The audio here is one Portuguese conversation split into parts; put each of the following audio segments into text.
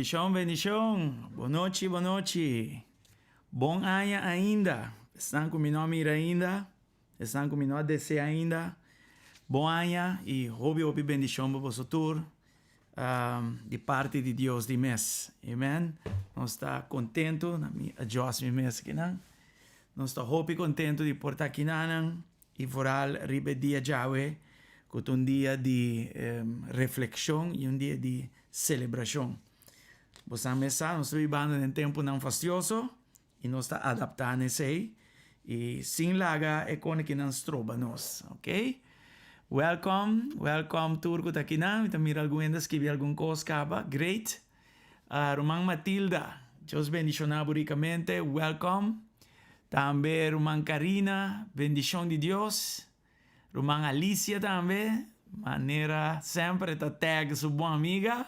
Bendición, bendición. Boa noite, boa noite. Bom ano ainda. Estão com meu nome ainda. Estão com meu nome DC ainda. Bom ano e hobby bendição para você tour. De parte de Deus de mês. Amém. Nós está contento na minha adjust mi mês aqui não. Nós está hobby contento de portar aqui não e foral ribe dia jawe com um dia de reflexão e um dia de celebração. Você mesa nós estamos vivendo em tempo não fastioso e nós está adaptando-se e sem laga é como que nós troba nós, ok? Welcome turco aqui não, então mira algum ainda escrever algum coisa caba, great. Romang Matilda, Deus bendicionado ricamente, welcome. Também Romang Karina, bendição de Deus. Romang Alicia também, maneira sempre tá tag sua boa amiga.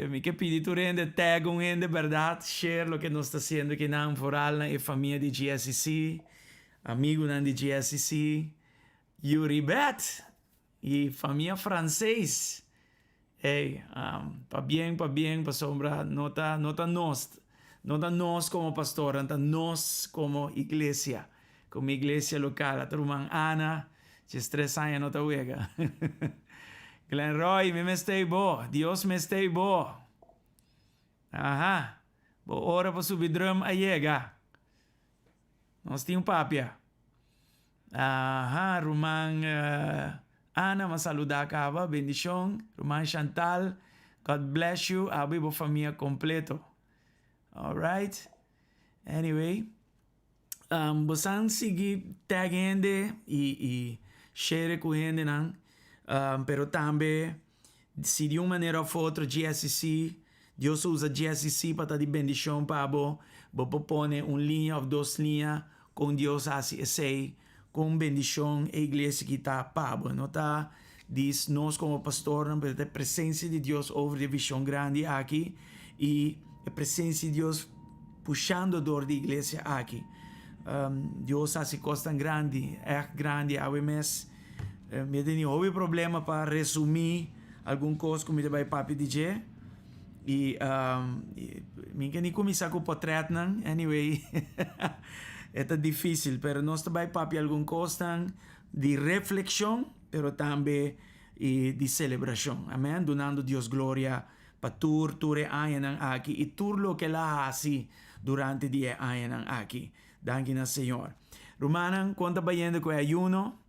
Me que pedir tu rende tag um rende verdade, share lo que nós está sendo aqui na foral na família de GSC, amigo na de GSC, Yuri Bet e família francês. Hey, pa bien, pa sombra, nota nós como pastor, nota nós como iglesia local, a turma Ana, de 3 anos nota uega. Glenn Roy, me stay bo, Dios me stay bo. Aha, bo ora pa subir drum ayega. Nós tínhamos papia. Aha, Rumang Ana, masaluda acaba, bendição. Rumang Chantal, God bless you, abi bo família completo. Alright? Anyway, bosan sigi tag gente e share com gente não. Pero também, se de uma maneira ou outra, GSC, Deus usa GSC para dar de bendição para você, você põe uma linha ou 2 linhas com Deus assim, com bendição a igreja que está para você. Não está, diz nós como pastor, não a presença de Deus over a visão grande aqui e a presença de Deus puxando a dor da igreja aqui. Deus assim costa grande, é grande a mês. Me tenho houve problema para resumir alguma coisa como eu vai papi DJ e me que nem começar com o portrait não anyway é difícil pero nós também papi alguma coisa de reflexão pero também de celebração amém donando Deus glória para ture ayan aqui e tur lo que la assim durante dia ayan aqui danke na Senhor Romanan conta bayendo com ayuno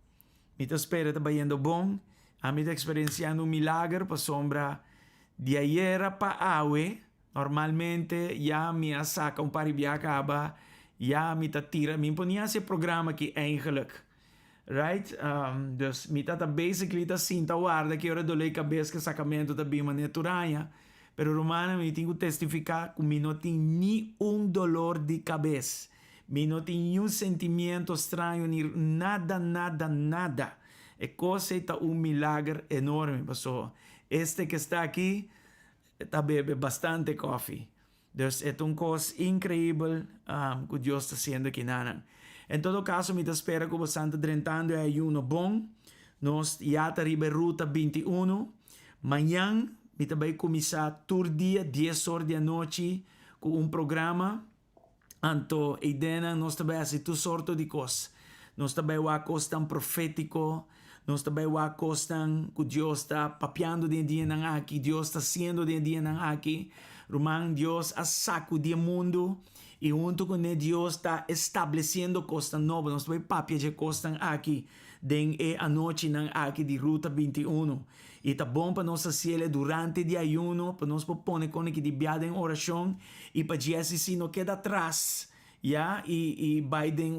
me espera está yendo bom. A mim está experienciando um milagre para sombra de ayer para awe. Normalmente já me saca um par de acaba, já me está tira. Me ponia esse programa aqui eigenlijk. Right? Dus me está basically está cinta guarda que hora dolei cabeça que sacamento está bem maneturanha. Pero romana me tenho que testificar que me não tem nenhum dolor de cabeça. Me não tem nenhum sentimento estranho, nada. É coisa está milagre enorme, pessoal. Este que está aqui, está bebe bastante coffee. Então, é uma coisa incrível que Deus está fazendo aqui. Em todo caso, me espera que você está drentando é ayuno bom. Nós já está ribe ruta 21. Amanhã, me vai começar todo dia, 10 horas da noite, com um programa. Anto, idena, nós também assim, tu sorto de coisas. Nós também o acostam profético, nós também o acostam que Deus está papiando de dia nang aqui, Deus está sendo de dia nang aqui. Romang Deus a saco de mundo e junto com Deus está estabelecendo costa nova. Nós também papia de costa aqui, den a noite nang aqui de ruta 21. E tá bom para nós fazer durante o ayuno, para nós pôr com que de biada em oração e para GSC não queda atrás, já e vai de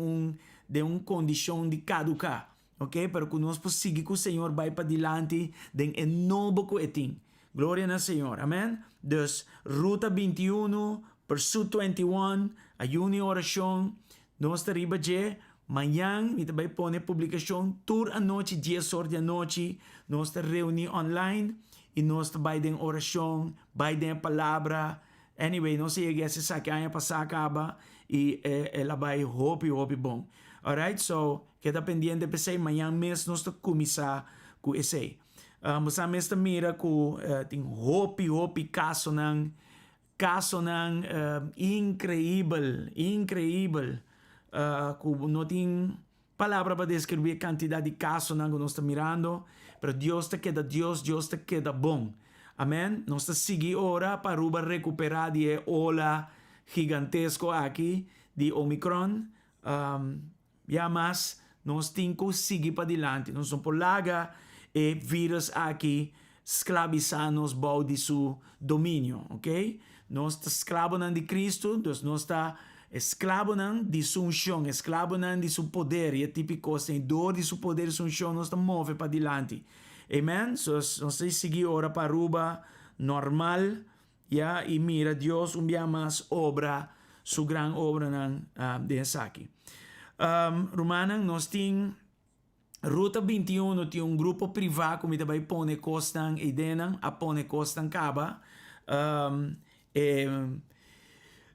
condição de caducar, ok? Para que nós possamos seguir com o Senhor vai para diante de novo coetim. Glória ao Senhor, amém? Dus ruta 21, pursuit 21, ayuno e oração, nós estaremos de amanhã, me vai pôr publicação, tour a noite, 10 horas da noite, nós te reunir online e nós te vai de oração, vai de palavra. Anyway, nós chega essa sacanha para acaba e ela vai hope bom. Alright, so, queda pendiente para você, amanhã mesmo nós te começar com esse. Mas a mesma mira que tem hope caso ng caso ng increíble. Não tem palavra para descrever a quantidade de casos que nós estamos mirando, pero Deus te queda Deus te queda bom. Amém? Nós estamos seguindo ora para recuperar de ola gigantesco aqui de Omicron. Mas nós temos que seguir para adiante. Nós não podemos largar o vírus aqui escravizar-nos de seu domínio, ok? Nós estamos escravos de Cristo, nós estamos escravo de sua unção, escravo de seu poder, e é típico, sem dor de seu poder e sua unção, nós estamos movendo para adiante. Amen? So, nós temos seguir ora para ruba normal, e mira, Deus mais obra, sua grande obra dessa aqui. Romanan, nós temos Ruta 21, tem grupo privado que vai pôr costas e denang, a pôr costas caba.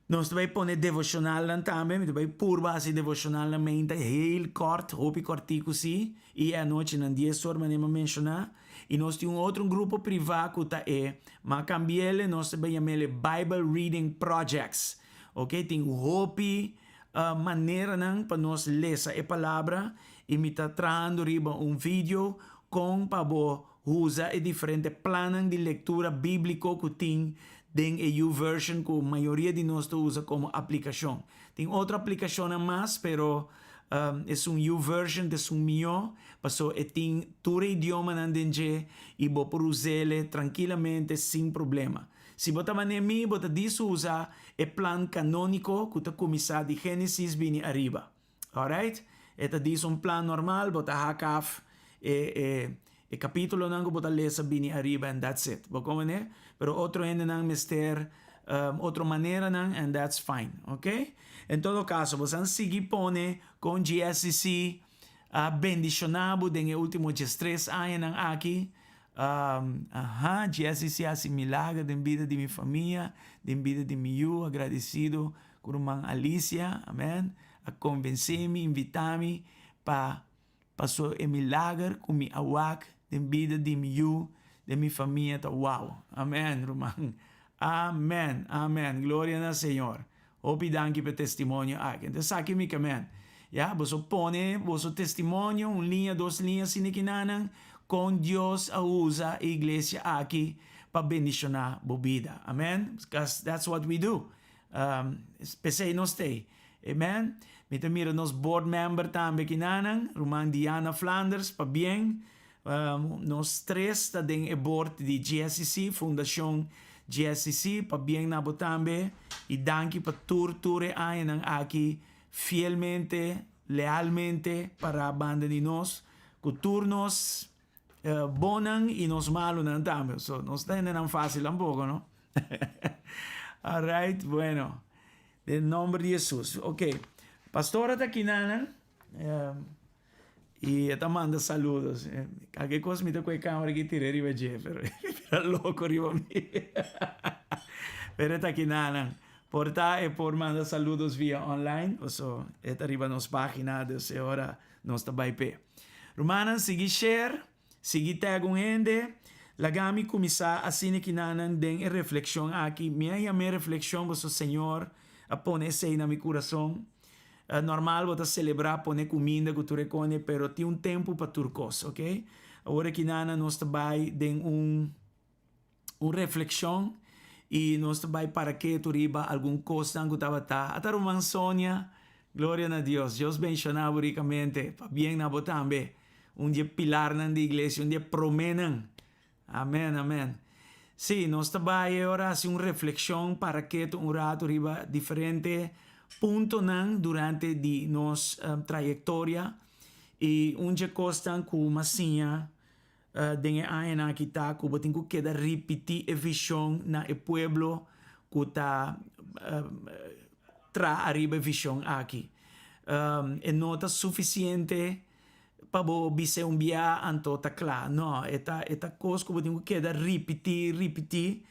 Nós vai pôr devocional também, vai pôr base devocional na mente, heel kort, hopi kortico si, e a noite na 10 horas, mas mencionar. E nós temos outro grupo privado que mas cambiele, nós vai chamar Bible Reading Projects. Ok? Tem hopi maneira para nós ler a palavra, e me está trazendo vídeo com para usar diferentes planos de leitura bíblico que tem em a YouVersion, que a maioria de nós usa como aplicação. Tem outra aplicação a mais, pero é YouVersion de meu, passou e tem todo idioma na dentro e vou por usá-lo tranquilamente sem problema. Se você mané mim, você diz usar o plano canônico que está começado de Gênesis vini arriba. Alright? Esta diz plano normal, você hakaf e capítulo nang você lesa vini arriba and that's it. Como né? Pero outro ainda nang mister, outra maneira nang and that's fine. Ok? Em todo caso, você seguir pone com GSC bendicionado den último 3 anos nang aqui. GSC hace milagre en vida de mi familia, en vida de mi yo, agradecido con irmã Alicia, amén, a convencerme, invitarme para pasar el milagre con mi awak, en vida de mi yo, de mi familia, wow, amén, hermano, amén, gloria al Señor. Hopi danke per testimonio aquí. Entonces aquí mi amén. Ya, vos pone, vos testimonio, 1 linha, 2 linhas, sinekinanan, com Deus a usa a igreja aqui para bendicionar a vida. Amen? Because that's what we do. Especially nós tem. Amen? Mita mira nos board member também que nanan, Roman Diana Flanders, para bem. Nós 3 está dentro do board de GSC, Fundação GSC, para bem na também. E danke para tur ayan aqui fielmente, lealmente para a banda de nós, culturnos, bonan y nos malunan también. So, nos tienen fácil un poco, ¿no? Alright, bueno. En nombre de Jesús. Ok. Pastora Taquinana. Y esta manda saludos. Qualquer cosa me tocó cámara que tiré arriba de pero era loco arriba a mí. Pero Taquinana. Por por mandar saludos via online. O so, esta arriba nos página de essa hora nos está by Romana, sigue share. Sige tagong gente, lagami começar assim que nanan den reflexão aqui. Minha reflexão, você Senhor, a pôr sei na meu coração. Normal, você celebrar, pôr comida que tu reconhe, pero tem tempo para turcos, ok? Agora que nanan nós trabalha den reflexão e nós trabalha para que tu riba algum coisa que estava tá. Até Roman Sônia, glória a Deus. Deus bendicionava ricamente, para bem na também. Dia pilar na igreja, dia promenan. Amém. Sim, nós trabalhamos agora assim reflexão para que rato riba diferente ponto durante de nossa trajetória e dia costa com uma sinha dengue aena que tá que tem que queda repetir a visão na o pueblo que tá tra arriba visão aqui. E não tá suficiente para você enviar anto tá claro. Não, esta coisa que você queda repetir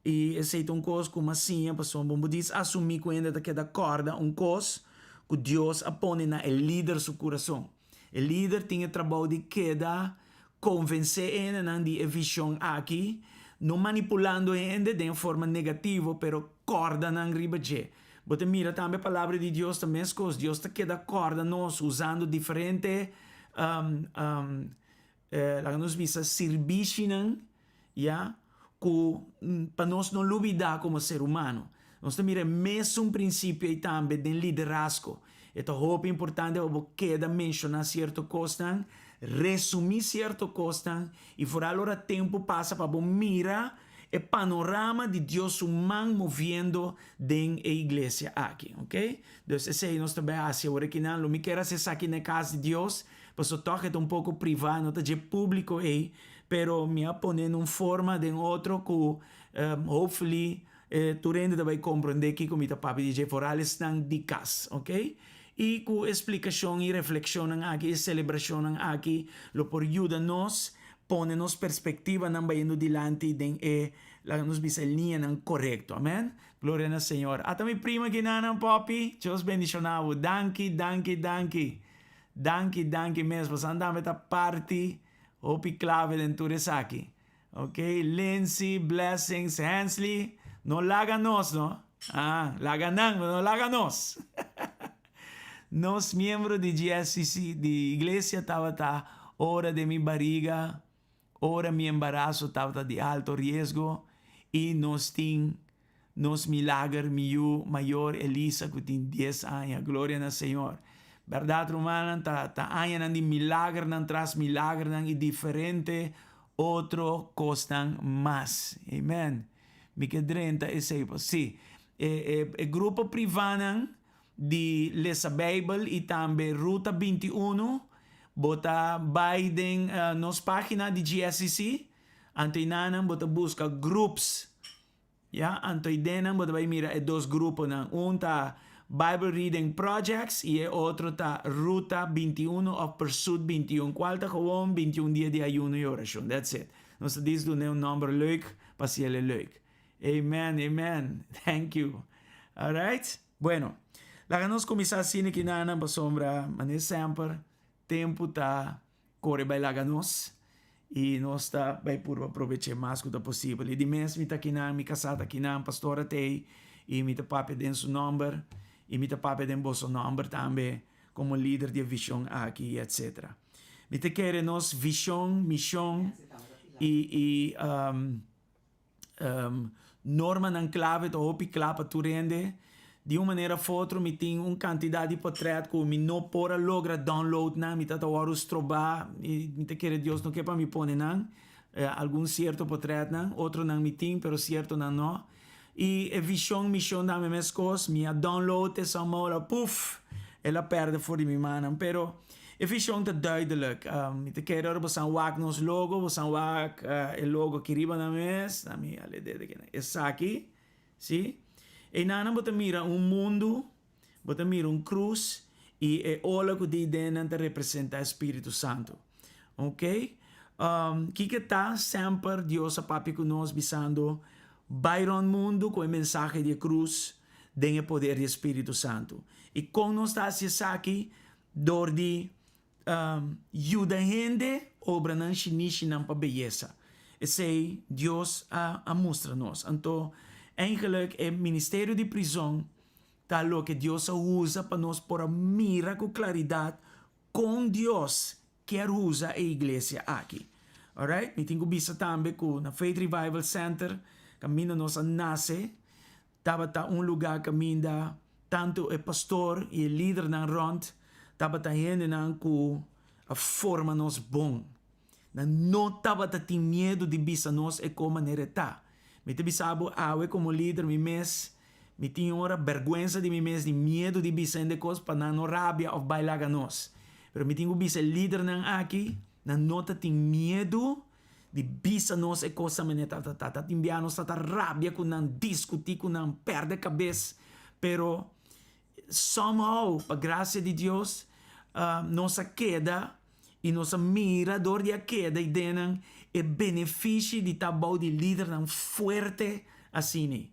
e esse é coisa como assim, pessoal, vamos dizer, assumir que ainda queda corda, coisa que Deus apone na o líder do coração. O líder tem o trabalho de queda convencer ele de a visão aqui, não manipulando gente de forma negativa, pero corda não ribaje. Você mira também a palavra de Deus também, Deus te queda corda nós usando diferente lá nos visa serviço, ya, para nós não olvidar como ser humano. Nós temos mesmo um princípio aí também de liderazgo. É muito importante que queda mencionar certo coisa, resumir certo coisa, e por agora tempo passa para mirar o panorama de Deus humano movendo dentro da igreja aqui, ok? Então, esse aí nós também assim, agora que não, me quero ser aqui na casa de Deus, mas o toque é um pouco privado, não é público aí, pero me aponen uma forma de outro que, hopefully, tu rende vai compreender que como está papi DJ Forales estão de casa, ok? E com explicação e reflexão aqui, e celebração aqui, lo por ajuda nos, pone-nos perspectiva não vai indo dilante de nos bisa linha não correto, amém? Glória ao Senhor. Até minha prima que não, papi, Deus bendicionado, danke mesmo, andamos a parte, opi clave dentro de aqui, ok? Lindsay, blessings, Hansley, no láganos, no? Laganang, no láganos. Nos miembros de GSCC, de iglesia, estava hora de mi barriga, hora mi embarazo, estava de alto risco, e nos milagre, maior Elisa, que tem 10 anos, glória ao Senhor. Verdade, romana, anos de milagre, tras milagre, e diferente, outro costan mais. Amen. Me que 30 e 6. Sim, grupo privado de Lesa Bible e também Ruta 21, bota Biden nos página de GSCC, antenanan bota busca groups, ya, antenanan bota vai mira dois grupos, um tá Bible Reading Projects e outro tá Ruta 21 of Pursuit 21, qual tá gewoon 21 dias de ayuno e oração, that's it. Nós diz do um número leuk, para se ele leuk. Amen, thank you. Alright? Bueno, lá nós começar assim que nana para sombra, mas sempre tempo tá corre vai lá nós e nós tá vai por aproveitar mais que possível. E de mês me tá aqui na mi casada aqui na pastora tei e me tá papi den seu número e me tá papi den bosso número também como líder de visão aqui, etc. Me tá querer nós visão, missão e norma nan clave to hopi clapa tu rende de uma maneira ou outra me tem quantidade de portrait que me não pora logra download na me tata warus trobar e me te querer Deus não quer para me pôr nan algum certo portrait nan outro nan me tem pero certo nan não e visão missão da me mescos me a download essa mola puff ela perde fora de minha mão pero visão tá duidelijk me te querer você wak nos logo você wak el logo que riba na mes na minha ale de que essa aqui sim e nana bota mira mundo bota mira cruz e olha que de dentro representa o Espírito Santo, ok? Que tá sempre Deus a papi conosco bisando Byron mundo com o mensagem de cruz tem o poder do Espírito Santo e com nós está aqui dor de ajuda gente obra não chinichi não para beleza e sei Deus a mostra nos então eigenlijk o ministério de prisão tá lo que Deus usa para nós por mira com claridade com Deus quer usar a igreja aqui, alright? Me tenho visto também que na Faith Revival Center caminho nós a nasce tava lugar caminho tanto o pastor e o líder na rond tava gente que a forma nos bom não tava tem medo de bisa nós e como maneira tá me te bisabo como líder mi mes me tinha ora vergüenza de mi mes de medo de bisa de coisas para não rabia ou bailar nós pero me tenho bisa líder não aqui não tem medo de bisa nós e coisa maneira tá timbianos tá rabia com não discutir com não perde cabeça pero somehow para graça de Deus nossa queda e nossa mira dor de queda e denan é benefício de tabau de líder não forte assim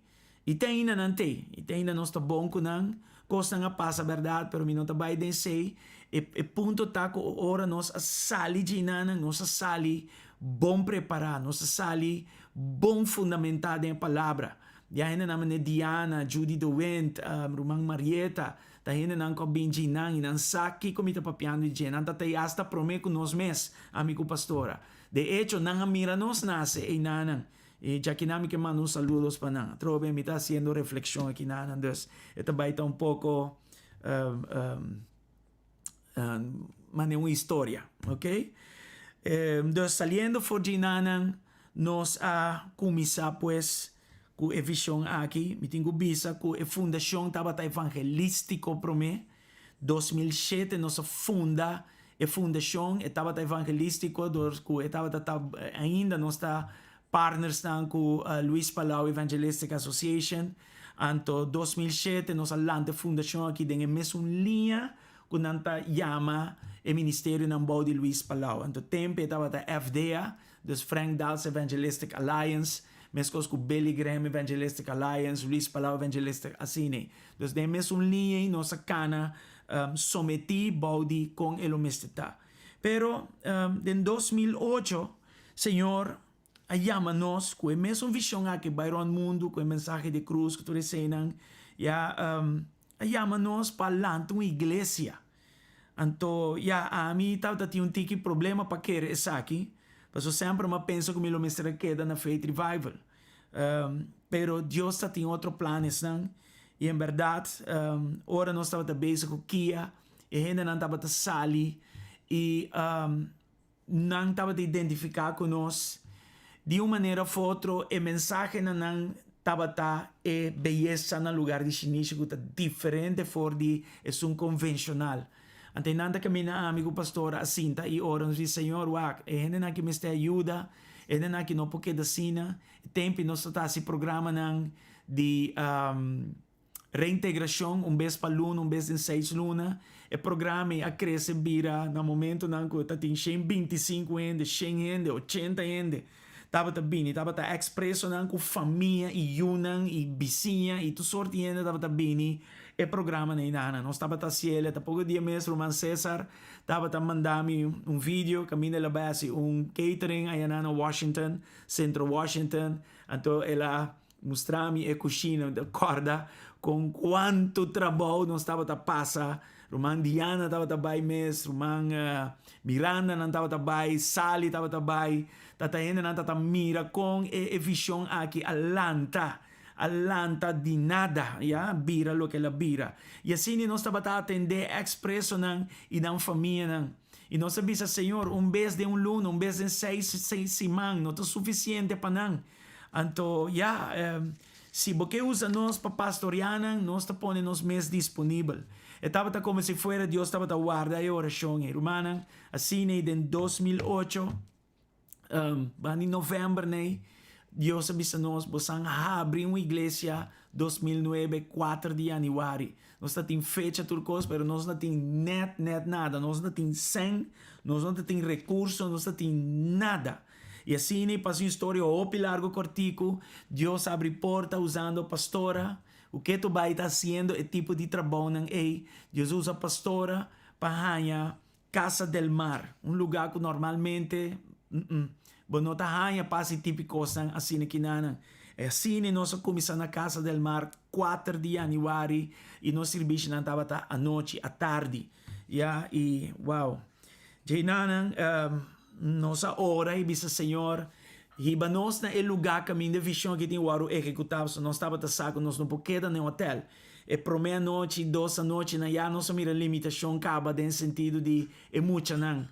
e tem ainda não tem e tem ainda nós tá bom com não costa não passa verdade pero me não tá bem sei e ponto tá com hora nós a sali de nana nossa sali bom preparar, nossa sali, bom fundamentada em palavra. Yahin naman ni Diana, Judy DeWint, Rumang Marieta, tahin na ko binjinang inansaki komita papiano di Jen, tatay hasta prome con nos mes, amigo pastora. De hecho, nangamira nos nase, nanang. Ya que nami que mando saludos pa nang. Trobe, me está haciendo reflexión aquí nanang. Entonces, esta baita un poco, mane una historia, ok? Entonces, saliendo por Jinanang, nos ha comisa pues, ku e vision aqui, me tenho bisa ku e fundação tabata evangelístico pro me. 2007 nossa funda e fundação e tabata evangelístico dos ku e tabata ainda nós está partners nan ku Luis Palau Evangelistic Association. Anto 2007 nossa lante fundação aqui den mesmo linha ku nanta yama e ministério ng Body Luis Palau. Anto tempo tabata FDA, dus Frank Dals Evangelistic Alliance. Mescos com Billy Graham Evangelistic Alliance, Luis Palau Evangelistic Asine. Dus de mesmo linha em nossa cana someti baudi com el homestita. Pero em 2008, Senhor, ayama-nos com a mesma visão aqui, Byron Mundo, com o mensagem de cruz que tu resenang, ayama-nos para lanto uma igreja. Anto, a mim estava tendo um tiki problema para querer essa aqui. Mas eu sempre me penso que o mestre queda na Faith Revival. Pero Deus tem outros planos, não? E em verdade, ora nós estávamos bezig com Kia, e ainda não estava sali, e não estava identificar com nós. De uma maneira ou outra, a mensagem não estava e beleza no lugar de chinês, que está diferente for de convencional. Ante nanda kami na amigo pastor asinta e ora nos diz Senhor wak ainda na que me está ajuda ainda na que não porque da sina tempo nós está se programa ng de reintegração vez pa luna vez em 6 luna e programa a cresce bira no momento nang ko ta tin 25 ende 100 ende 80 ende tava bini tava expresso nang ko família e yunang e vizinha e tu sorte ende tava bini e programa na inana. Nós estava cielo, tá pouco dia mesmo, Roman Cesar, estava mandando vídeo, caminho da base, catering aí na Washington, Centro Washington, então ela mostrava-me a cozinha da corda, com quanto trabalho nós estava a passar. Roman Diana estava a mesmo, Roman Miranda não estava a Sally estava a tata ainda não estava mira com a visão aqui, Atlanta di nada, ya bira lo que la bira. E assim nós estamos a atender expresso ng inang família ng. E nós sabemos, Senhor, vez de luna, vez de 6 semanas, não é suficiente para nang. Então, se você usa nós para pastorear, nós está pondo nos mês disponível. Estava como se fuera Deus estava a guardar a oração. Romana, assim, em 2008, em novembro, né? Deus avisa nós, bosang abrir uma igreja 2009, 4 de januário. Nós não temos fecha turcos, mas nós não temos net nada. Nós não temos 100, nós não temos recursos, nós não temos nada. E assim, passa uma história opi largo cortico. Deus abre porta usando pastora. O que tu vai estar fazendo é tipo de trabalho ng Deus usa pastora para ganhar Casa del Mar. Lugar que normalmente... Bueno, tahanya pasi típicos ng asine kinanan. E asine nós começamos na Casa del Mar 4 de januário e nós serviço na tabata a noite, a tarde. E wow. Jainanan, nossa hora e bisa Senhor, hiba nós na lugar caminho de visão que tem o aro executado, nós tabata saco, nós não queda no hotel. E primeira noite, 2 noite, na ya nós mira limitação caba den sentido de mucha nang.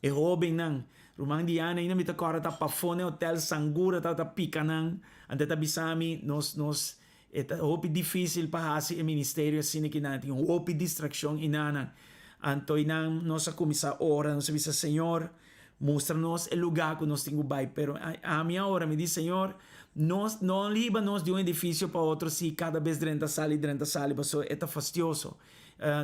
E robin nang. Rumang Diana ina mita kora ta pafone hotel sangura ta pika nang ante ta bisami nos eta hopi difícil pa hasi e ministerio sine kinati hopi distraction inana anto inang nosa kumisa ora nosa bisa Senhor mostra-nos el lugar que nós temos bai pero a minha hora me diz Senhor nós não liba nós de um edifício para outro se cada vez 30 sali so eta fastioso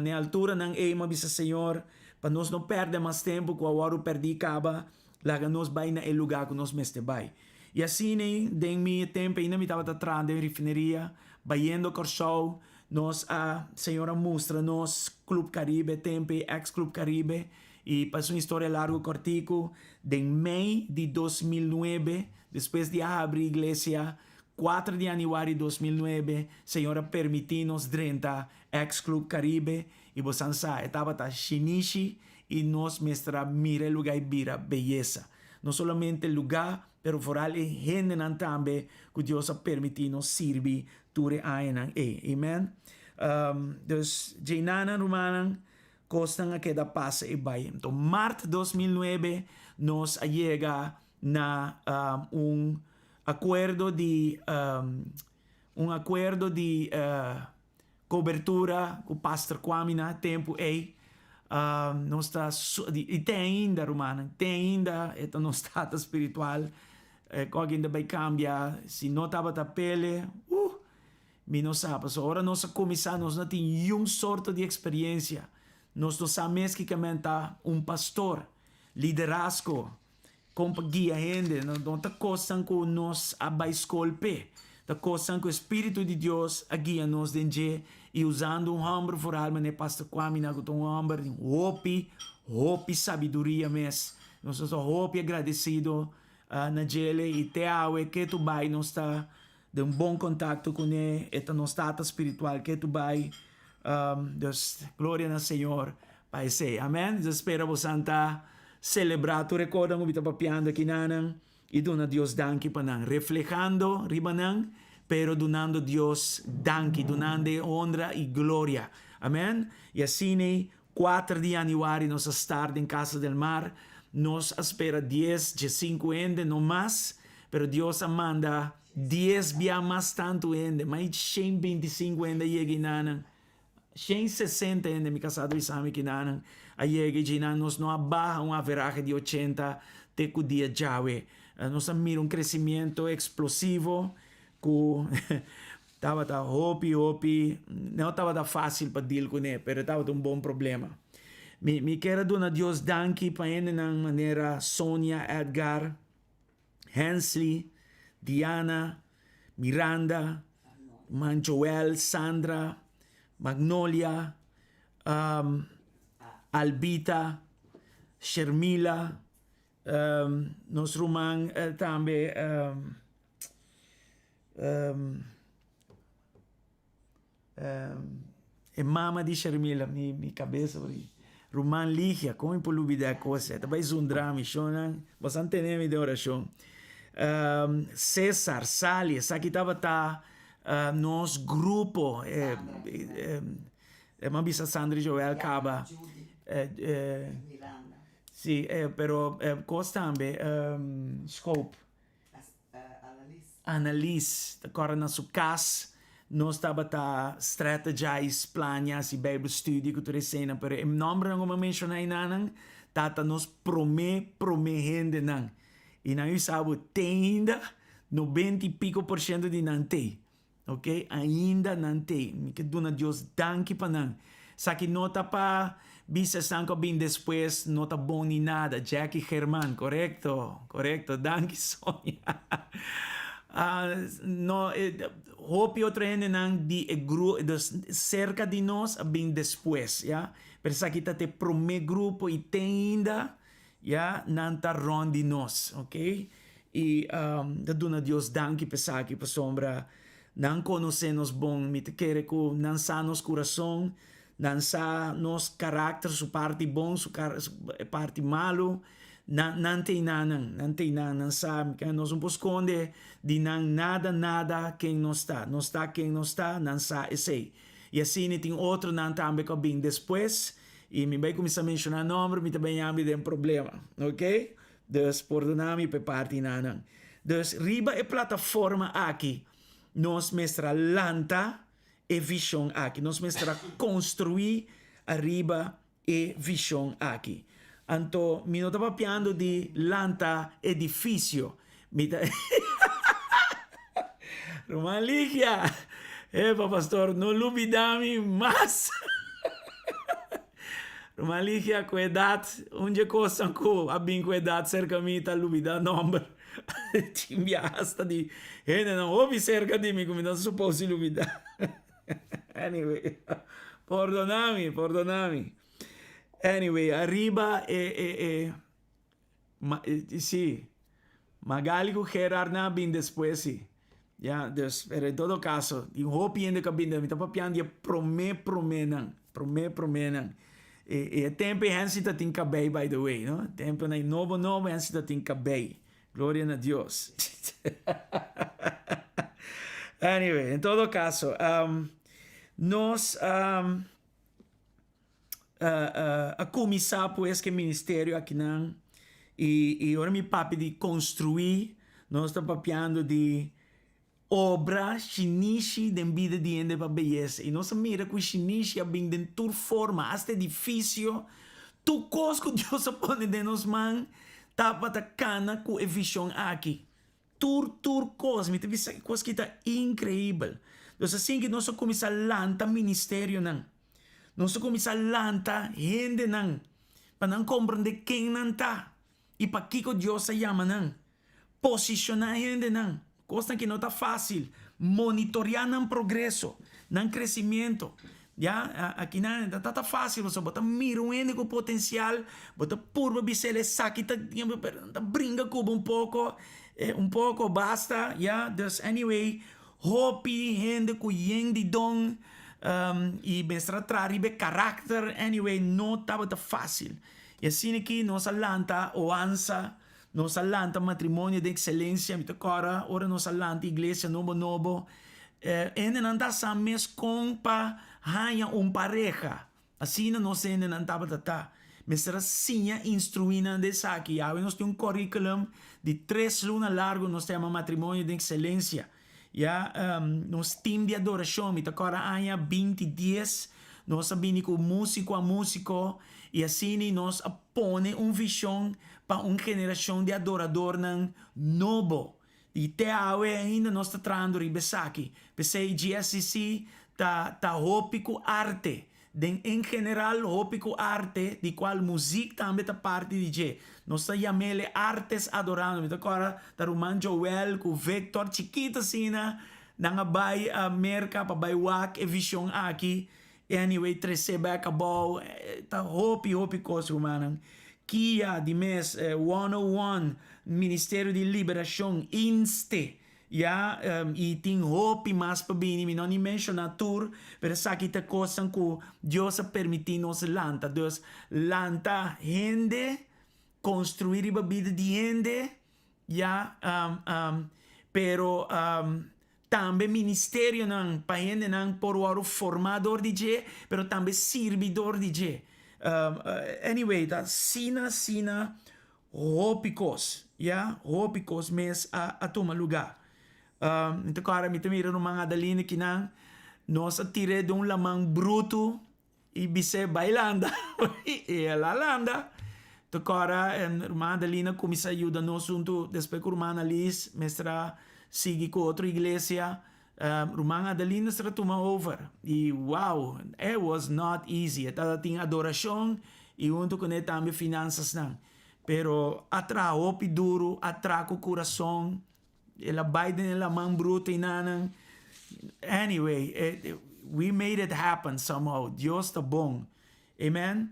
na altura nang ema bisa Senhor para nós não perder mais tempo com a hora perdi caba laga nos vai na lugar que nós meste vai. E assim, den mi tempo, ainda me estava atrás da refineria, baiendo Corsol, nos a senhora mostra, nos Club Caribe, tempo, ex-Club Caribe, E para uma história largo cortico, em maio de 2009, depois de abrir a igreja, 4 de janeiro de 2009, Senhora permitiu-nos dentro ex-club Caribe e você sabe, estava a Shinichi e nós mestra mira o lugar e vira beleza. Não somente o lugar, pero fora a gente também que Deus ha permitido servir ture aenan amen. Dus Jainana Rumanan costan a queda passa e vai. Então, março de 2009 nos chega na acordo de cobertura com o pastor Kwame na tempo aí. Nós está e tem ainda Rumana, tem ainda esta nosso status espiritual que ainda vai cambiar. Se não estava a pele, me não sabe. So, agora nós começar, nós não temos nenhuma sorte de experiência. Nós não sabemos que pastor, liderazgo, companhia gente, não está coisa que nós abaixolpe. Está coisa que o Espírito de Deus a guia nos dentro e usando homem for alma, né, pastor Kwame, na um homem, hope sabedoria mes. Nós somos hope agradecido na gele e te awe que tu vai, nós está de bom contato com ele, esta nossa status espiritual que tu vai, Deus, glória ao Senhor, Pai sei, amém? Eu espero você santa celebrar, tu recorda mo bitapa piando aqui nanang, e dona Deus danki panang, reflejando ribanang, pero donando Deus danki, donando honra e glória, amém? E assim, 4 de janeiro, nós estar em Casa del Mar, nos espera 10, 5 ende, no mais, pero Deus manda 10 via mais tanto ende, mais 125 ende yegi nanang, 160 ende mi casado isami kinanang, a yegi ginan, nos no abaja uma average de 80 te cu dia jawe. Nós mira crescimento explosivo, que estava hopi, não estava fácil para deal com ele, mas estava bom problema. Me quero dar a Deus danke para ele na maneira Sônia, Edgar, Hensley, Diana, Miranda, Joel, Sandra, Magnolia, Albita, Shermila, nos Roman também mama di Shermila, mi cabeça Roman Ligia, como por lubida coisa, também um drama, shonan, bastante nome de oração. César, Sally, essa aqui estava nos grupo, mabisa Sandra Joel Caba, sì, però cosa tambe scope Annalise agora na sua casa nós estava a strategize planear si Bible study que tu recena pero em nome não me menciona ainda tata nos promete não e não sabe tem ainda 90 e pico% de não tem, ok? Ainda não tem, me que dona Deus danke para não, só que não tá para bisa sanko bem depois não tá bom nem nada. Jackie Herman, correcto, danke Sonia. No, hope outra gente não de cerca de nós bem depois, ya. Pero aqui tá te prome grupo e tem ainda, ya, não tá ron de nós, ok? E da dona Deus danke para aqui para sombra, não conhecemos bom, me te quer que não sa nos coração. Não sa nos caráter, su parte bom, su parte malo, não tem sa, que nós não esconde de nada quem não está quem não está, não sa esse. E assim tem outro não também que bem depois, e me vai começar a mencionar nome, me também tem problema, ok? Dus perdona-me por parte não. Dus riba a plataforma aqui, nós mestra lanta e visão aqui. Nós mestra construir arriba e visão aqui. Então, me não estava piando de lanta edifício. Romaligia, pastor, não lubidami mais. Romaligia, cuidado, onde coisa que a bem cuidado cerca de mim, tá lubida nome. Timbia hasta de, não ouve cerca de mim, como não supposto lubida. Anyway, perdonami. Anyway, arriba, sí, Magali com Gerard na bin después, sí. Ya, dus, pero en todo caso, yung hopi in de cabine, mi tapapian dia promenan. Tempo hansi ta tin kabay, by the way, no? Tempo na novo hansi ta tin kabay. Gloria a Dios. Anyway, en todo caso, nos a começar pues que ministério aqui não e agora me papi de construir, nós estamos papiando de obra chinichi de vida de ende para beleza e nós mira que o chinichi a bem de tur forma hasta edifício tu cosco Deus põe de nos man tapa ta cana com a visão aqui tur cos me teve coisa que está incrível então assim que nós começar lanta ministério não nós começar lanta gente não para não compreender quem não tá e para que Deus se chama não posicionar gente não coisa que não está fácil monitorear não progresso não crescimento já aqui não está fácil você bota mira um ende com potencial bota purba bisele saque tá brinca com um pouco basta já dus anyway hopi gente com de dom e mestra traribe caráter anyway não estava fácil e assim aqui nós alanta oança nós alanta matrimônio de excelência me tocara ora nós alanta igreja novo ainda não está sames com pa hanya pareja assim nós ainda não estava mestra sinha instruína de aqui já nós temos currículum de 3 lunas largo nós temos matrimônio de excelência já nos team de adoração me tocara hanya 20 dias nós sabemos com músico a músico e assim nós apone visão para uma geração de adorador novo. E até agora ainda nós estamos tratando de aqui. Pensei GSCC tá hópico arte. Em geral, hópico arte, de qual música também está parte de nós estamos chamando artes adorando. Agora, tá Roman Joel, com Vector, chiquita sina, nangabay merka, pabay wak, e visão aqui. Anyway, 13 acabou, tá hopi coisa romana. Kia de mes 101 Ministério de Liberação INSTE e tem hopi mais para bem me não nem mencionar tur pero sabe que coisa que Deus permitir nos lanta Deus lanta gente construir a vida de gente pero também ministério não para gente não por o formador de je pero também servidor de je anyway tá sina hópicos hópicos mes a tomar lugar então cara me mira no mga dalina que não nós atire de lamang bruto e bise bailanda e ela landa então cara mga dalina começa a ajudar nós junto depois que Romana Liz mestra sigue com outra igreja Romana Adelina se toma over e wow, it was not easy ela tinha adoração e junto com ele também finanças não pero atra opi duro atra com coração ela Biden ela mão bruta e nanang anyway we made it happen somehow Deus tá bom amen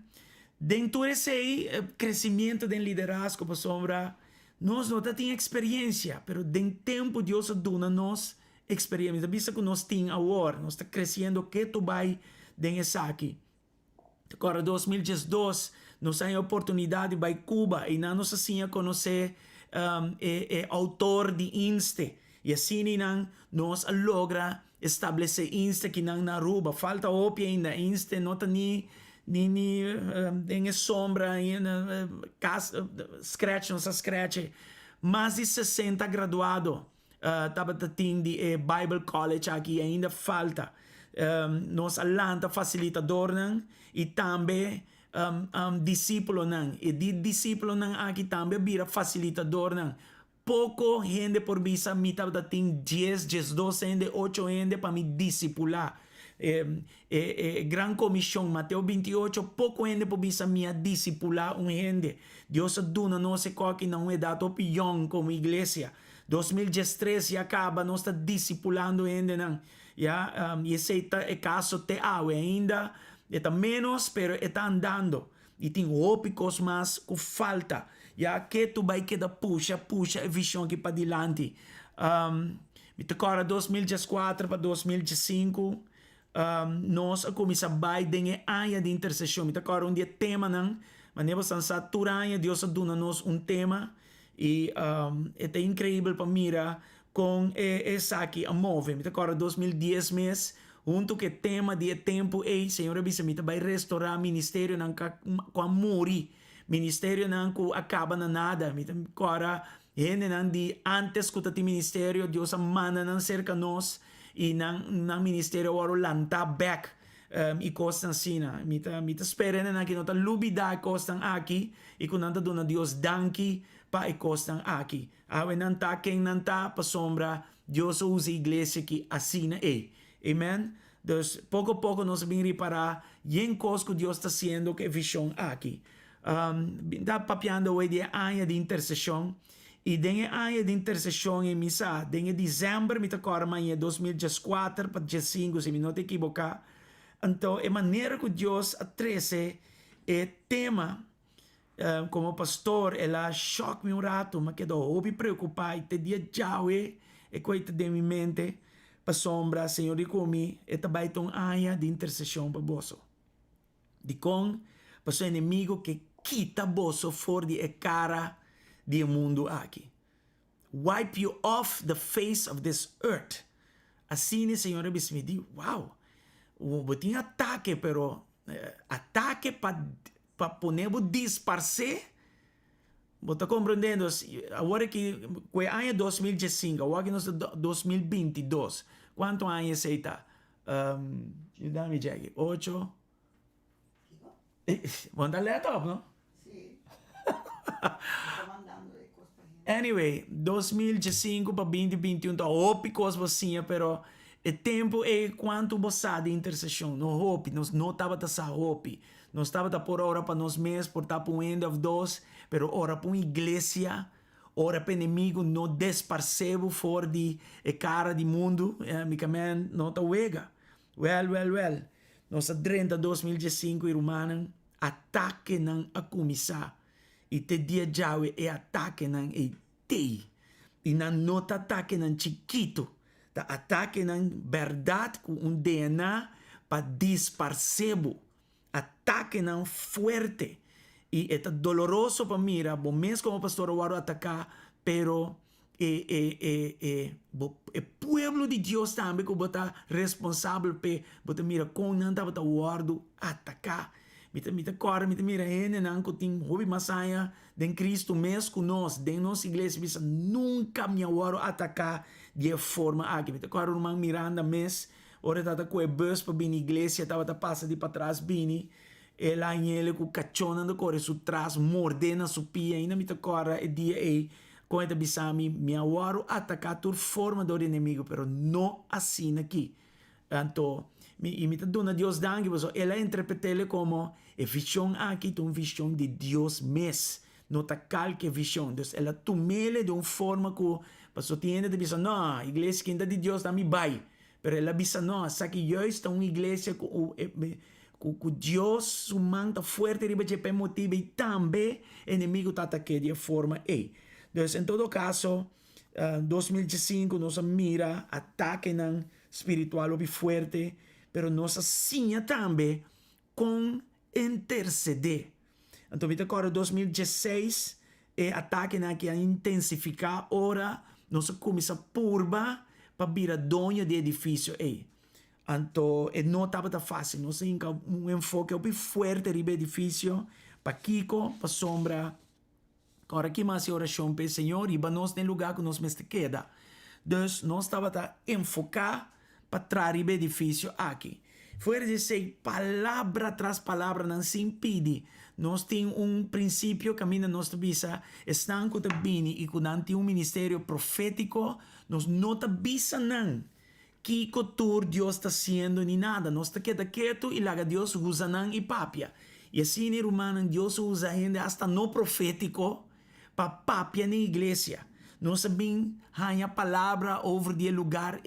dentro desse crescimento de liderazgo por sombra nós não temos experiência, pero dentro tempo Deus dona nós experiência. Vista que nós temos agora, nós está crescendo que tu vai dentro aqui. Agora 2012 nós temos a oportunidade de ir a Cuba e nós assim a conhecer autor de INSTE e assim nós logra estabelecer INSTE que não na Aruba. Falta ópia ainda INSTE não tem em sombra, scratch, não se scratch, mais de 60 graduados, estava tendo Bible College aqui, ainda falta, nós alanta facilitador e também discípulo e de discípulo aqui também vira facilitador pouco gente por visa me estava tendo 10, 12 gente, 8 gente para me discipular Gran Comissão, Mateus 28, pouco gente por visa minha discipular gente. Deus dona nós que não é dado opinião como igreja. 2013 já acaba, nós está discipulando gente não. E esse é caso te ainda, está menos, pero está andando. E tem ópicos mas com falta. Ya que tu vai queda puxa a visão aqui para dilante. Me tocora 2014 para 2015. Nós começa Biden e área de intercessão. Me tocora dia tema não. Mas nós sansa turanya Deus dona nos tema e é incrível para mira com essa aqui a move. Me tocora 2010 mês junto que tema de tempo e Senhor bisa me vai restaurar ministério não com amor. Ministério não acaba na nada. Me tocora Hene nan di antes ko tati ministerio Dios amana nan cerca nos e nan ministerio waro lanta back e costan sina mita spera na que nota lubida costan aqui e kunanta dona Dios danki pa e costan aqui awe nanta ken nanta pa sombra Dios usa iglesia que assina amen. Dus pouco a pouco nós vamos reparar em coisas que Deus está haciendo que visão aqui está papiando hoje dia área de intercessão. E dengue área de intercessão em missa, dengue dezembro, me tocora amanhã 2014 para 2015, se me não te equivocar. Então, é maneira que Deus atrece é tema, como pastor, ela choque-me rato, mas que eu me preocupar, e te dia jaue, e coisa de minha mente, para sombra, Senhor, e comigo, e também tem área de intercessão para você. De com, para o inimigo que quita você fora de cara, do mundo aqui. Wipe you off the face of this earth. Assim, o Senhor me diz, wow, tem ataque, pero ataque para poner disparcer. Você está compreendendo? Agora que o ano 2015, agora que nós 2022, quanto anos está? Dá-me check. 8. Vamos dar top, não? Sim. Anyway, 2015 para 2021 tá ópicos você, pero o tempo é quanto você de intercessão. No hope, nós não estava essa hope. Nós estava por hora para nós mesmos, por estar para o end of those, pero hora para uma igreja, hora para inimigo não desparcebo fora de cara do mundo, mi camen não tá wega. Well. Nossa 30 2015 irmão, ataque não a começar. E te dia jawe e ataque nan e te. E nan nota ataque nan chiquito. Ta ataque nan verdade com DNA para disparcebo. Ataque nan fuerte. E é doloroso para mira, bom mesmo como pastor Waro atacar, pero o pueblo de Deus também que bota responsável pe bota mira com não tá bota Waro atacar. Mita mira hene nan ko ting hobi masaya den Cristo mes ku nos den nos igreja bisa nunca me awaro atacar de forma aqui. Mita kora rumang Miranda mes ora tata ko e bus pa bini igreja tava ta passa de para trás bini ela ele ku cachona do core su trás mordena su pia ina mita kora e dia e com eta bisami me awaro atacar tur forma do inimigo pero no assim aqui. Então e me dona Deus dangue, ela interpreta ele como a visão aqui é uma visão de Deus mesmo, não tá qualquer visão. Então ela toma ele de uma forma que você tem de dizer, não, a igreja que é de Deus também vai. Mas ela diz, não, essa que eu estou uma igreja com Deus, o manta forte, riba de motivo e também o inimigo está atacando de forma E. Então, em todo caso, 2015, nós mira ataque espiritual bem forte, pero nossa sinha também com interceder. Então, agora 2016, ataque que a intensificar, ora, nós começa purba para virar dono de edifício. Então, não estava fácil, nós temos um enfoque bem forte no edifício, para Kiko, para Sombra. Agora, aqui mais oração para o Senhor, e para nós no lugar que nós me queda. Então, nós estava enfocar para trazer o edifício aqui. Foi dizer, palavra tras palavra não se impede. Nós temos princípio, caminho nossa vida, estão com o bini e quando tem ministério profético, nós não te bisa não. Que cultura Deus está sendo nem nada. Nós está quieto e lá Deus usa não e papia. E assim, irmão, Deus usa ainda hasta no profético para papia na igreja. Nós sabemos a palavra over de lugar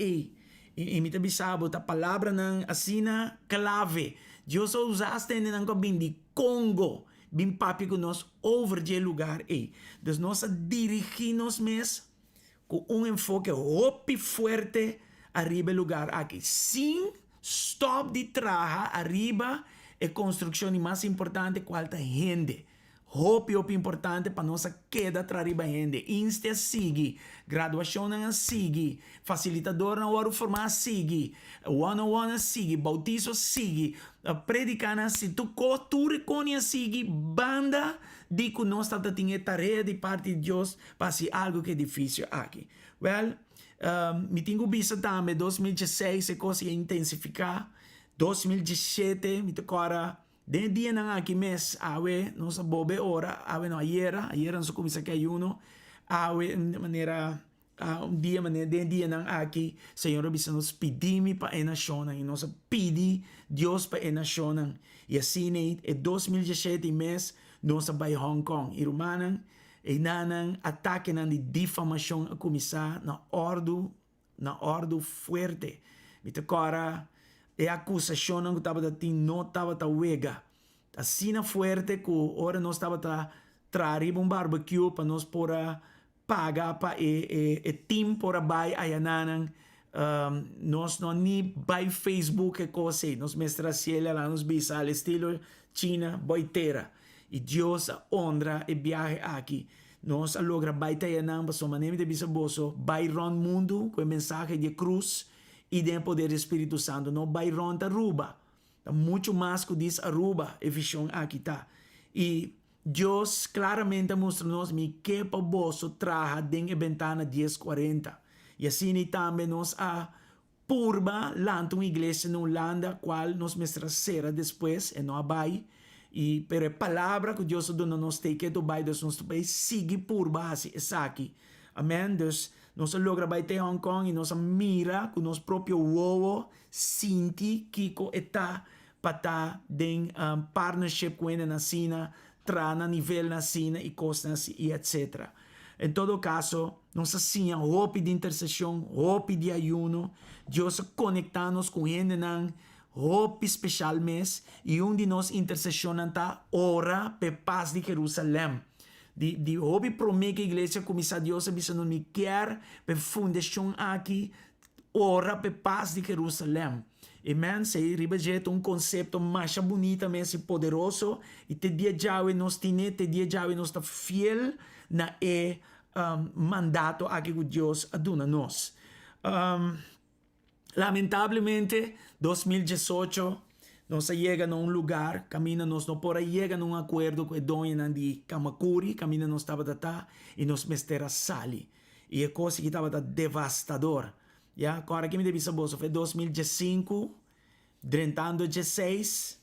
E me bisabo a palavra ng asina clave. Deus usaste ng kabin di Congo. bem papi com nós over de lugar. Dus nós dirigimos mesmo com enfoque hopi forte arriba lugar aqui. Sem stop de traja arriba é construção mais importante qual tá gente. Hopi importante para nossa queda arriba gente. Insta sigue, graduação não sigue, facilitador na hora formar sigue, one-on-one sigue, bautizo sigue, predicar se tu reconhece sigue, banda de que nós está tendo tarefa de parte de Deus para ser algo que é difícil aqui. Well, me tenho visto também 2016 a coisa intensificar, 2017 me agora de dia nang aqui mês awe nossa bobe ora awe no ayer nós começa que ayuno awe de maneira dia maneira de dia nang aqui Senhor bisa nos pedimi pa a nação e nós pedi Deus pa a nação e assim é 2017 mês nós vai Hong Kong e rumanang e nanang ataque nang de difamação a começar na ordo forte mit agora e acusação não estava não estava wega. Assim na forte que ora nós estava trazer barbecue para nós pora pagar para e team pora buy ayananang nós não nem buy Facebook e coisa nós mestra cielo lá nos bisa al estilo China boitera e Deus honra e viaje aqui nós logra buy tayanang para maneira de bisa boso buy ron mundo com mensagem de cruz e de poder do Espírito Santo não vai ronda Aruba. Tá muito mais que diz Aruba e visão aqui tá. E Deus claramente mostra-nos que para bolso traja dentro da ventana 1040. E assim também nós a purba lá uma igreja na Holanda qual nos mestra será depois e não vai. E pero a palavra que Deus dona nos tem que vai dos nos vai seguir purba assim aqui. Amém. Dus nós logra vai ter Hong Kong e nós mira com nosso próprio uovo sinti kiko eta para den partnership com ele na Sina, trana nível na Sina e costas e etc. Em todo caso, nós assim hope de intercessão, hope de ayuno, Deus conectar-nos com ele nang hope especial mês e de nós intercessão tá ora pe paz de Jerusalém. De hobby promete a igreja começar Deus a bisa não me quer pe fundação aqui ora pe paz de Jerusalém. Amen. Se ribejeto conceito mais bonito mesmo poderoso e te dia jawe nos tine te dia jawe nos ta fiel na mandato aqui que Deus aduna nos. Lamentablemente 2018 nós chega num lugar, camina nós não por chega num acordo com a dona de Kamakuri, camina nós estava tá e nós mestera sali. E a coisa que estava devastador. Ya, agora que me deve saber, foi 2015, drentando 16,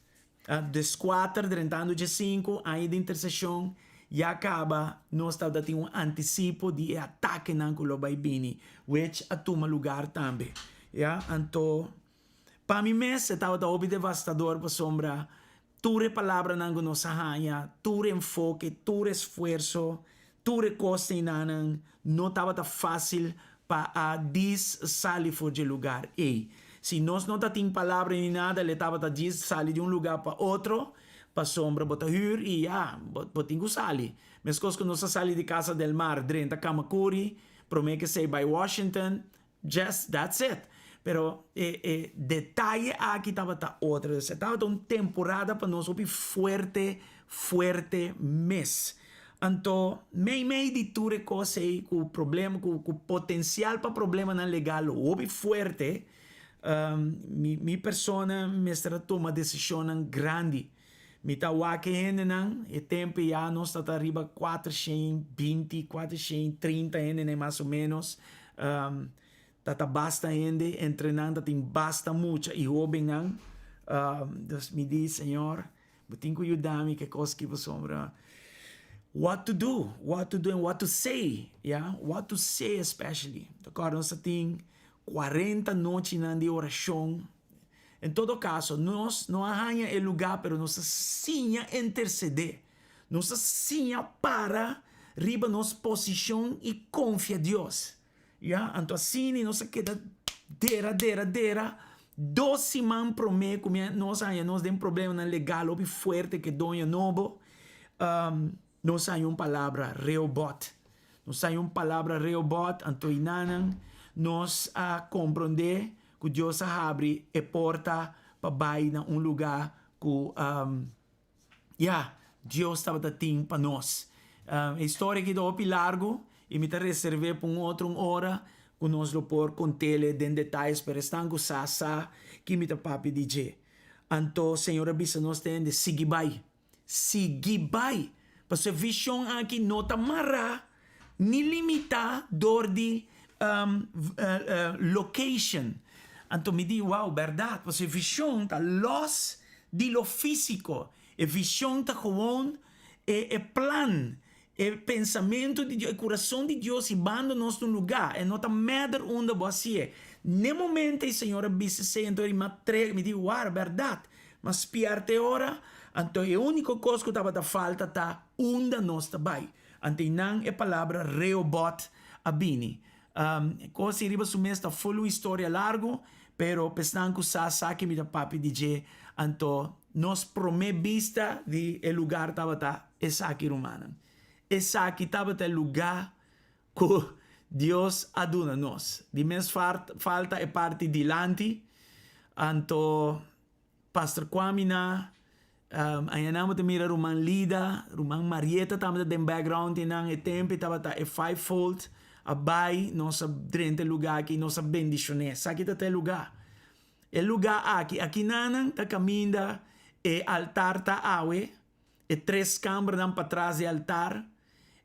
14, drentando 15, aí de intercessão, e acaba, nós estava tendo antecipo de ataque na Kulobaibini, which atuma lugar também. Ya, então, para mim mesmo, estava tão devastador para sombra, ture palavra nango no sahanya, ture enfoque, ture esforço, ture costa inanang, não estava tão fácil para dis sair fora de lugar. E se nós não temos palavra nem nada, ele estava a dis sair de lugar para outro, para sombra, bota hur e botingo sair. Mas coisas que nós saímos de Casa del Mar, drenta Kamakuri, promete que sei by Washington, just that's it. Pero detalhe aqui estava outra. Estava uma temporada para nós ouvir forte mês. Então, meio de tudo coisa com problema, com potencial para problema não legal, ouvir forte, minha persona me está tomando uma decisão grande. Me está wakendo e tempo já nós está arriba 420, 430 mais ou menos. Tata basta ainda, treinando, tem basta muito e jovem não. Deus me diz, Senhor, eu tenho que ajudar-me que coisa que você what to do and what to say, yeah? What to say especially. Agora nós temos 40 noites de oração. Em todo caso, nós não arranha o lugar, pero nós sim interceder. Nós sim para riba nossa posição e confia em Deus. Yeah? Então assim, nós queda dera. 12 man promete que nós temos problema legal, forte que donha novo. Nós hay uma palavra Rehoboth. Nós hay uma palavra Rehoboth, anto inanan, nós compreender que Deus abre a porta para baixo na lugar que Deus estava dando para nós. A história que dá largo e me reservei para outra hora que nós lo por contar den detalhes para estar com sasa que me papi DJ. Anto Senhor abisa nós tem de sigibay. Para a visão aqui nota marra ni limita door di location. Anto me di wow, verdade, porque a visão está los di lo físico. A visão está gewoon plan. O pensamento de Deus, o coração de Deus e bando nós num lugar. E não está matter onde você é. No momento, o Senhor disse, Senhor, me diz, wow, verdade. Mas piarte ora, então a única coisa que estava falta está onde nós estamos. Então não é a palavra Rehoboth abini. Coisa riba sumesta está full história largo, pero pesnan que sa que me da papi DJ, então nós promete vista de el lugar estava essa aqui romana. Essa aqui estava o lugar que Deus aduna nós. De menos falta é parte dilante. Então, Pastor Kwamina, aí namo te mira Roman Lida, Roman Marieta, estava no background, e tempo estava é fivefold, abai, nossa drente lugar aqui, nossa bendição. Essa aqui está o lugar. O lugar aqui nanang, está caminho, e altar está awe, e 3 câmaras dan para trás do altar,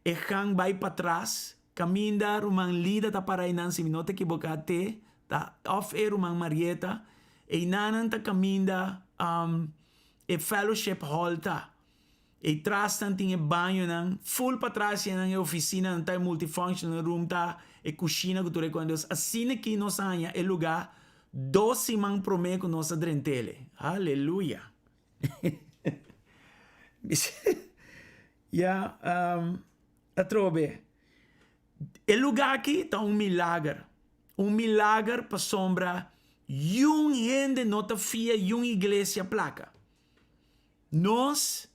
e hang vai para trás, caminda Roman Lida tá para inan se não te equivocate, tá off air Roman Marieta, e nanan tá caminda e fellowship hall tá. E trás tan tinha banho nan, full para trás yan a oficina nan tá multifunctional room tá, e cozinha que tu reconheces. Assim aqui nós hanya e lugar 12 man promete com nossa drentele. Aleluia. A trobe. O lugar aqui está milagre. Milagre para sombra. Gente não está fia, igreja placa. Nós,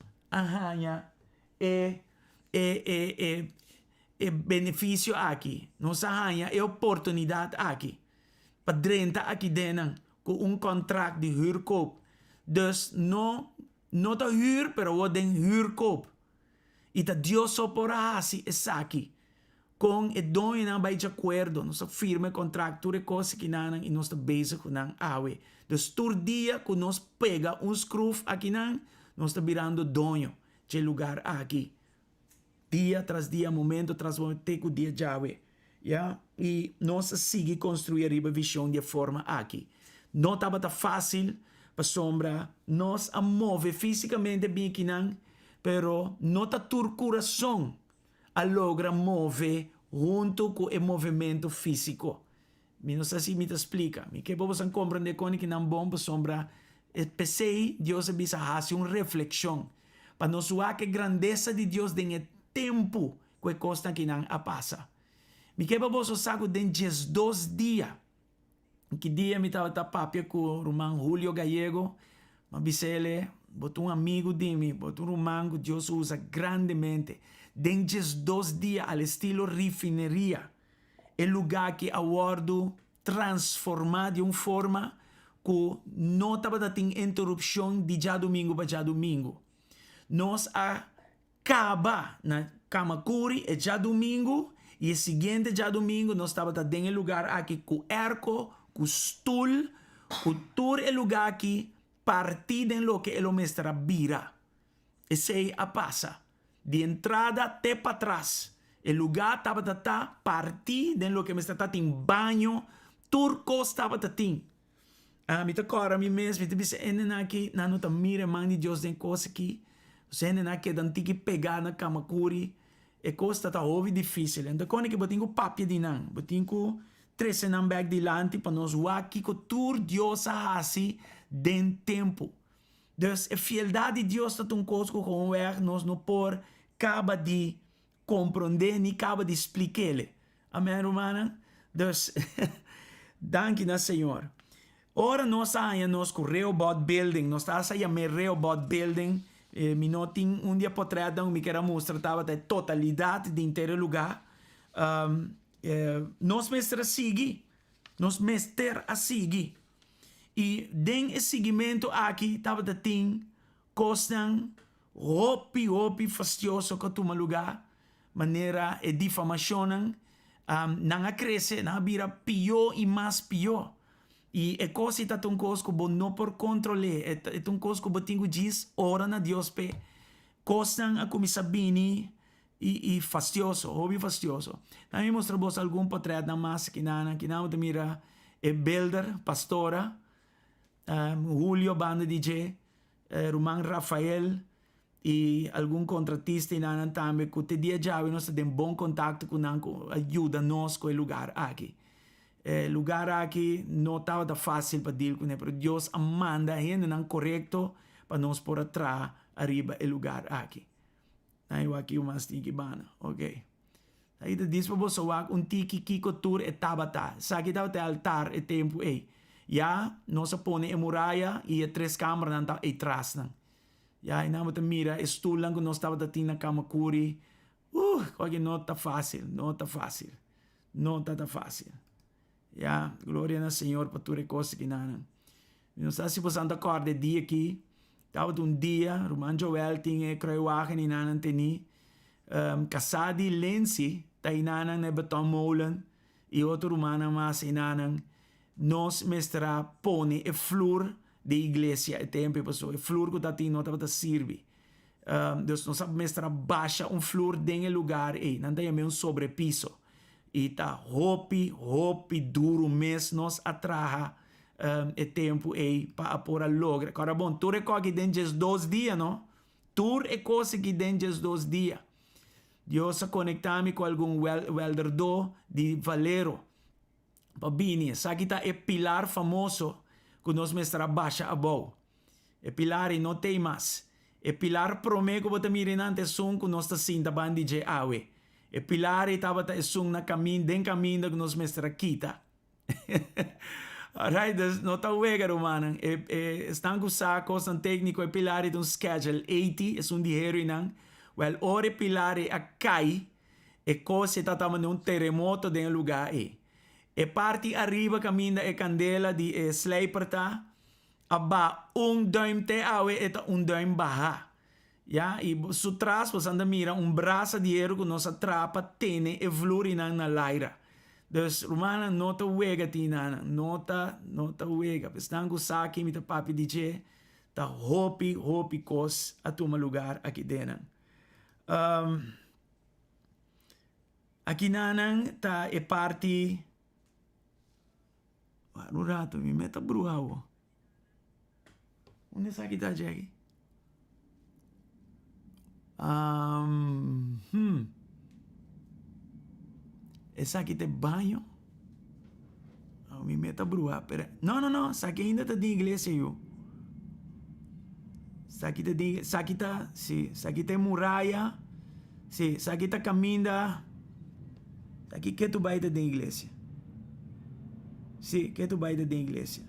benefício aqui. Nós arranha oportunidade aqui. Para dentro aqui dentro, com contrato de huurkoop. Dus não está huur, pero wat den huurkoop. E tá Deus só por assim, essa aqui. Com o dono não vai de acordo, nós firma contrato, tudo coisa que não e nós está bezig com não awe. Dus todo dia que nós pega screw aqui não, nós está virando dono de lugar aqui. Dia tras dia, momento tras momento, dia jawe. E nós sigue construir a visão de forma aqui. Não estava fácil para sombra, nós a move fisicamente bem que não, pero não está tur coração a logra mover junto com o movimento físico. Não sei se me explica. Me que vamos compreender que não bom para sombra. Pensei, Deus avisa fazer uma reflexão para nós ver que grandeza de Deus tem tempo que costa que não a passa. Me que vamos saber den 2 dias. Que dia me estava papi com o Roman Julio Gallego, mas bisele, botou amigo de mim, botou Roman que Deus usa grandemente. Denjes 2 dias al estilo refineria. El lugar que aguardo transformar de uma forma que não estava dando interrupção de já domingo para já domingo. Nós acaba na Kamakuri e já domingo e o seguinte já domingo nós estava dando lugar aqui com erco, com stool, com todo o lugar aqui partido em lo que ele mestra vira. Esse a passa. De entrada até para trás. O lugar estava a partir de lo que me está em banho, turco estava a ter. Me está cora me mesmo, me disse, aqui, não está mira mãe de Deus tem coisa aqui. Você aqui dan tiki pegar na Kamakuri, e coisa está ouve difícil. Então quando que botinho papi de não, botinho 13 nan back dilante para nós aqui que tur Deus assim den tempo. Dus a fieldade de Deus está um coisa que nós não por acaba de compreender nem acaba de explicar. Amém, romana? Dus, danke na Senhor. Ora nós saímos com Rehoboth Building, nós estamos aí a Rehoboth Building, Mi notin un dia potredan mi quero mostrar tava a totalidade de inteiro lugar. Nos mestre sigi, nos mestre a sigi. E den esse seguimento aqui tava da ting costan hopi fastioso que tuma lugar, maneira e difamação não cresce, não vira pior e mais pior. E é coisa que um coisa que não por controle, é um coisa que tinha diz ora na Deus pe, costan a como sabini e fastioso, hobby fastioso. Também mostra vos algum portrait na massa que não te mira é Belder, pastora, Julio banda DJ, Roman Rafael e algum contratista nanan também que te dia já nós tem bom contato com nanco ajuda nós com o lugar aqui. Lugar aqui não estava fácil para dir com ele, mas Deus manda ainda não correto para nós por atrás arriba o lugar aqui. Aí aqui o mais tiki bana, ok. Aí diz para você tiki kiko tour e tabata, sabe que tava altar e tempo ei. Ja, nós põe a muralha e a três câmaras não tá aí atrás não. Ja, e não te mira, estou lá que nós estava tendo na cama curi. Qualquer não tá fácil, não tá fácil. Ja, glória ao Senhor por tudo coisa que não. Não sei se você anda acordado dia aqui. Tava dia, Roman Joel tinha kruiwagen in nanan teni. Casadi Lensi, tá inanan na beton molen. E outro romana mas inanan. Nós mestra pone e flor de igreja e tempo pessoa. E flor que tá tendo nota para servir. Deus nós sabe mestra baixa flor dentro do lugar e não tem um sobrepiso. E tá hopi duro mês nos atraha e tempo e para por a logra. Agora bom, tu recorre dentro de 2 dias, não? Tu recorre que dentro de 2 dias. Deus se conectar-me com algum welder de Valero. Babini, sabe que é pilar famoso que nós mestra baixa a boa. É pilar e não tem mais. É pilar promego bota mirinante som que nós tá sinta bandi de awe. É pilar e tava tá som na caminho, den caminho que nós mestra quita. Alright, não tá uega, romana. Estão com sacos, um técnico é pilar de um schedule 80, é dinheiro e não. Well, ora pilar a cai, e coisa tá tendo um terremoto dentro do lugar aí. E parte arriba caminha e candela de sleiper tá, aba duim te awe e duim baja. Ja, e su trás você anda mira braço de dinheiro que nos atrapa tene e florina na laira. Dus romana nota uega tinana, nota uega. Estão com saque mita papi DJ, tá hopi cos a toma lugar aqui dentro. Aqui nanang tá e parte. No rato me meta bruhao. Onde está aqui tá Jackie? Essa aqui tem banho. Me meta brua. Pera. Não. Essa aqui ainda tá de igreja, eu. Essa aqui tá, sim. Essa aqui tem muralha. Sim. Essa aqui tá caminha. Essa aqui que tu vai da igreja. Sim, que tu vai da igreja.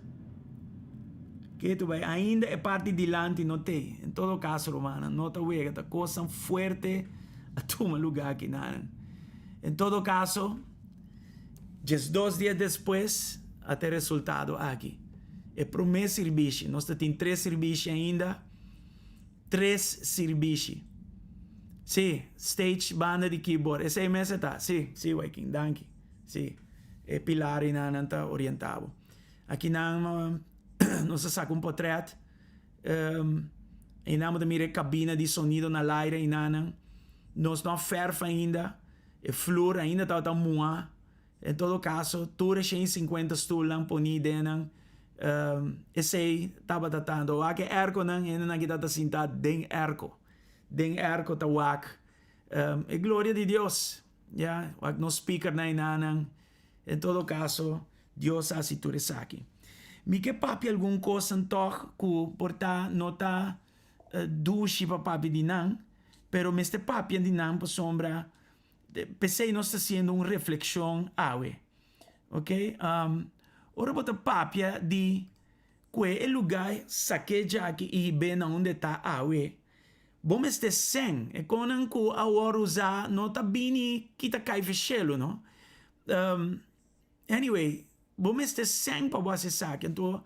Que tu vai. Ainda é parte de lante, não tem. Em todo caso, romana, não tá uega. Tá coisa forte a tomar lugar aqui, não. Em todo caso, just 2 dias depois, até resultado aqui. É promessa serviço. Nós temos 3 serviços ainda. 3 serviços. Sim, stage, banda de keyboard. Esse é mesmo, tá? Sim, Viking, danke. Sim, é pilar e não está orientado. Aqui não, nós saca portrait. E não de mira cabina de sonido na laira e não. Nós não ferva ainda. E flor ainda está moa. Em todo caso, tudo 150 stoelen poni dentro. Esse estava tratando. Aqui erco não, ainda não está sentado den erco. Den erco tá wak. E glória de Deus. Ja, wak no speaker na inanang. Em todo caso, Deus assim tudo isso aqui. Me que papi algum coisa toch que porta nota duche para papi de nan, pero este papi de nan por sombra pensei nós está sendo uma reflexão awe, ok? Ora bota papi de que o lugar saqueja aqui e bem onde está awe, bom este sen, e konan ku awaruza no tabini kita kai fechelo, no? Anyway, bom este sen pa você sabe, então,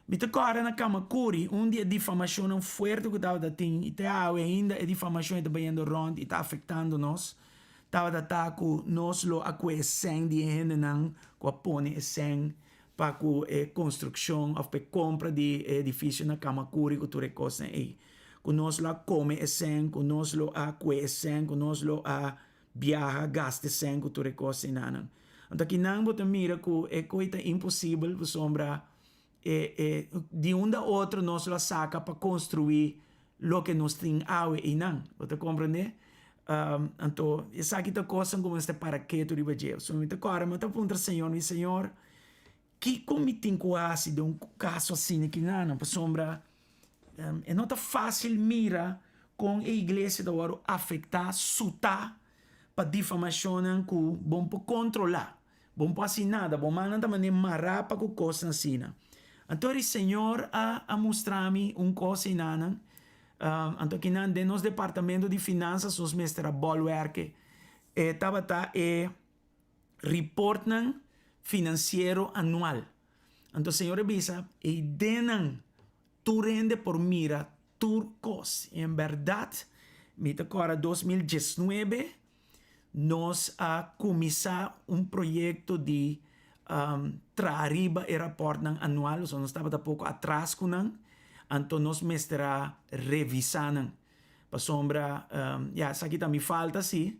me te cora na cama curi, dia difamação forte que estava da ting, e te ainda a difamação está bem rond, e está afetando nós, estava da taco, nós lo acque sen de gente não, com a pone sen, para ku construção, ou para compra de edifício na cama curi, que tu recosta aí. Conosco a come sen, conosco a que sen, conosco a viaja, gaste sen, que tu recosta aí não. Então, aqui não você mira que é coisa impossível, por sombra, de um da outro nós la saca para construir o que nós tem água e não. Você compreende? Então, essa aqui é coisa como este paraquedo de baixo. So, me agora, me pergunta Senhor, que como tem quase de caso assim aqui não, por sombra, é não tá fácil mira com a igreja da hora afetar, sutar, para difamação que bom para controlar, bom para assim nada, bom mas não também marrar para que coisa assim. Então, o Senhor a mostrar-me coisa assim, então que não de nos departamento de finanças os mestres bolwerke estava report financeiro anual. Então, o Senhor avisa e denan tu rende por mira turcos. Em verdade, mita agora 2019 nós a começar projeto de arriba e rapport anual, so nós estava um pouco atrás com não, então nós mestra revisar não. Para sombra, essa aqui também falta sim.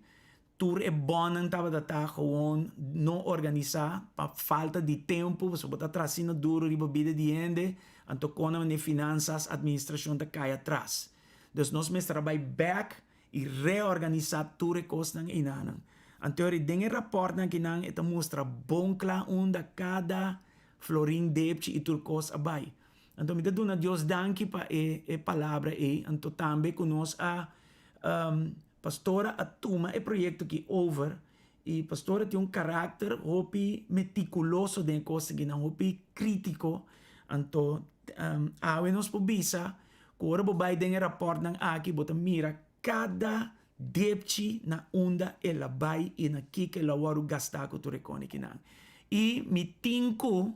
Tour é bom não estava da gewoon não organizar, para falta de tempo, você botar trazendo duro de bebida de gente, então quando de finanças, administração da cai atrás. Então nós mestra vai back e reorganizar tudo e coisas em não. Então, tem rapport que não é mostra bom claro onde cada florim debte e turcos abai. Então, me dá Deus danke para a palavra e então também conosco a pastora atuma o projeto que over e pastora tem caráter hopi meticuloso de coisa que não hopi crítico. Então, nos pobisa, quando você tem rapport aqui, você mira cada debte na onda ela vai e na que ela waru gastar com tu recone que não. E me tinco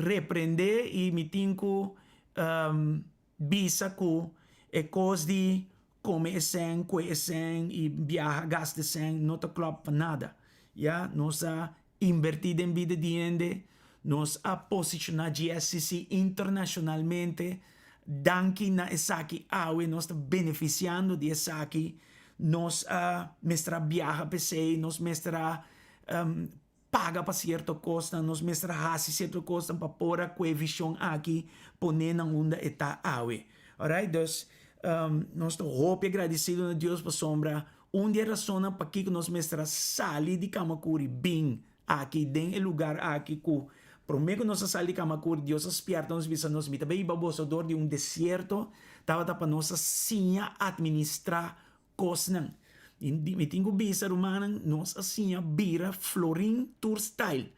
repreender e me tinco bisa ku e cos de come sen, que sen e viaja gaste sen, não te club para nada. Ja, nós a invertido em vida de gente, nós a posicionar GSCC internacionalmente. Danke na esaki awe, nós está beneficiando de esaki, nós mestra viaja PC, nós mestra paga para certa costa, nós mestra hasi certa costa para pôr a visão aqui, poner na onda eta awe. Alright, dus, nós estamos hope agradecido a Deus por sombra, dia razão para que nós mestra sali de Kamakuri bem aqui, den lugar aqui com Prometo nós sair Kamakuri, Deus aspierta nos visa nos mita bem babosador de deserto, tava para nós sinha administrar coisas. Me tenho visa romana, nós assim bira florim tour style.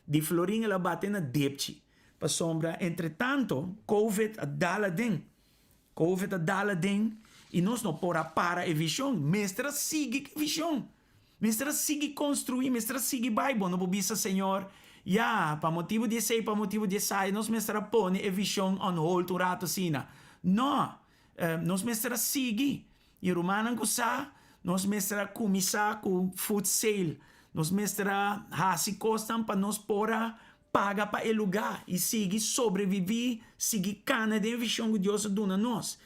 De florim ela bate na debte. Para sombra, entretanto, COVID a dala den. E nós não pora para a visão, mestra sigue visão. Mestra sigue construir, mestra sigue Bible, não visa Senhor. Para motivo de sei, para motivo de sai, nós mestra põe a visão on hold o rato sina. Não, nós mestra sigue. E romana kusa, nós mestra começar com food sale. Nós mestra hasi costam para nós pora paga para o lugar e sigue sobreviver, sigue cana de visão que Deus dá a nós.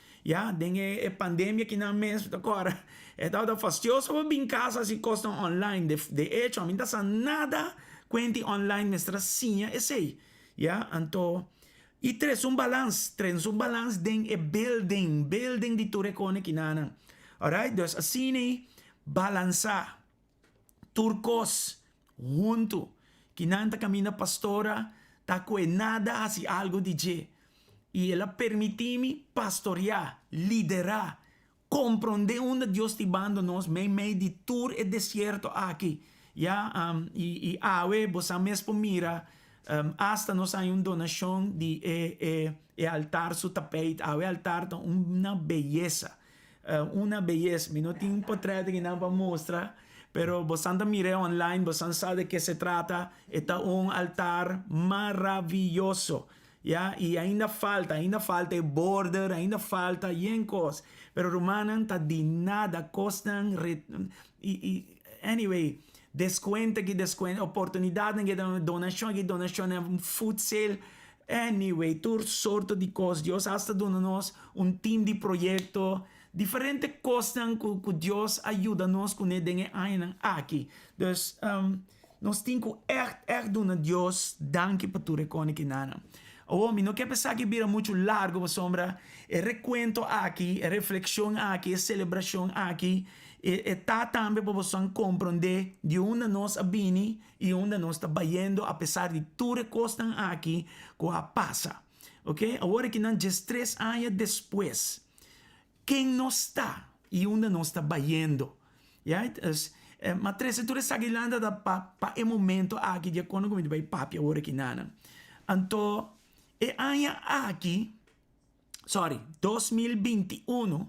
Tem a pandemia que não mesmo agora. É tão fastidioso para vir em casa se costam online. De hecho, a mim não nada Quenti online mestra sinha essay. Então, e traz balance den e building de tu recone que nana. Alright, dus assim balançar turcos junto que nanta camina pastora ta que nada assim algo de je. E ela permite-me pastorear, liderar, compreender onde Deus te bando nos meio de tour e deserto aqui. E awe, você mesmo mira, hasta nos hay una donación de altar su tapete, a altar una belleza. Una belleza. Mi no tengo portrait que no va a mostrar, pero vos anda mire online, vos sabe de qué se trata. Está un altar maravilloso. ¿Ya? Y ainda falta border, ainda falta cosas. Pero Romana está de nada, costan. Anyway, descuento, oportunidade que donação, food sale. Anyway, todo sorto de coisas. Deus hasta dando-nos team de projeto. Diferentes coisas que Deus ajuda-nos com ele aqui. Então, nós temos que echt doen a Deus danke para tu reconhecer. Oh, mi no quer pensar que vira muito largo, sombra. Recuento aqui, reflexão aqui, celebração aqui. Tá também para você compreender de onde nós abini e onde nós está bayendo, apesar de tudo que estão aqui, com a passa. Ok? Agora que não, 3 anos depois, quem nós está e onde nós está bayendo. Yeah? Mas 3 anos está guiando para o momento aqui, de quando eu vai papi agora que não. Então, e ano aqui, 2021,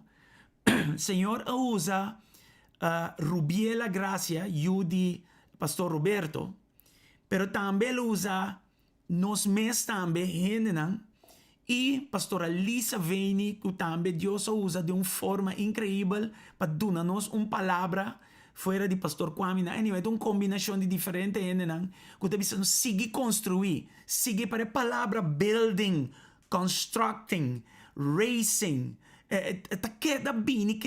Senhor usa Rubiela Gracia, de Pastor Roberto, pero também usa nos mês também, e Pastora Lisa Veini, que também Deus usa de uma forma incrível para dar-nos uma palavra fora de Pastor Kwame. Anyway, é uma combinação de diferentes que precisamos seguir construir, seguir para a palavra building, constructing, racing. Queda bem.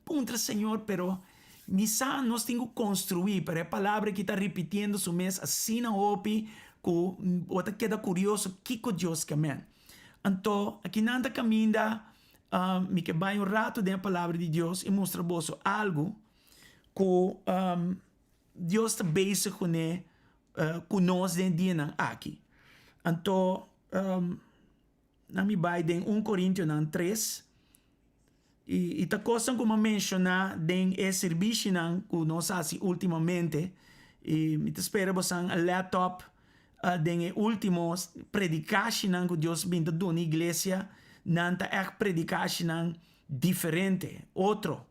Contra Senhor, pero misa nós temos que construir para a palavra que está repetindo o mês assim na OPI, que queda curioso, que Deus quer. Então, aqui nada caminha, me que vai rato da palavra de Deus e mostra você algo que Deus está basic com nós dentro de aqui. Então, na mi vai em 1 Coríntios 3, e a coisa como mencionar den serviço que nós fazemos ultimamente, e me espera você a laptop den últimos predicação que Deus vem a dar na igreja, não é predicação diferente, outro.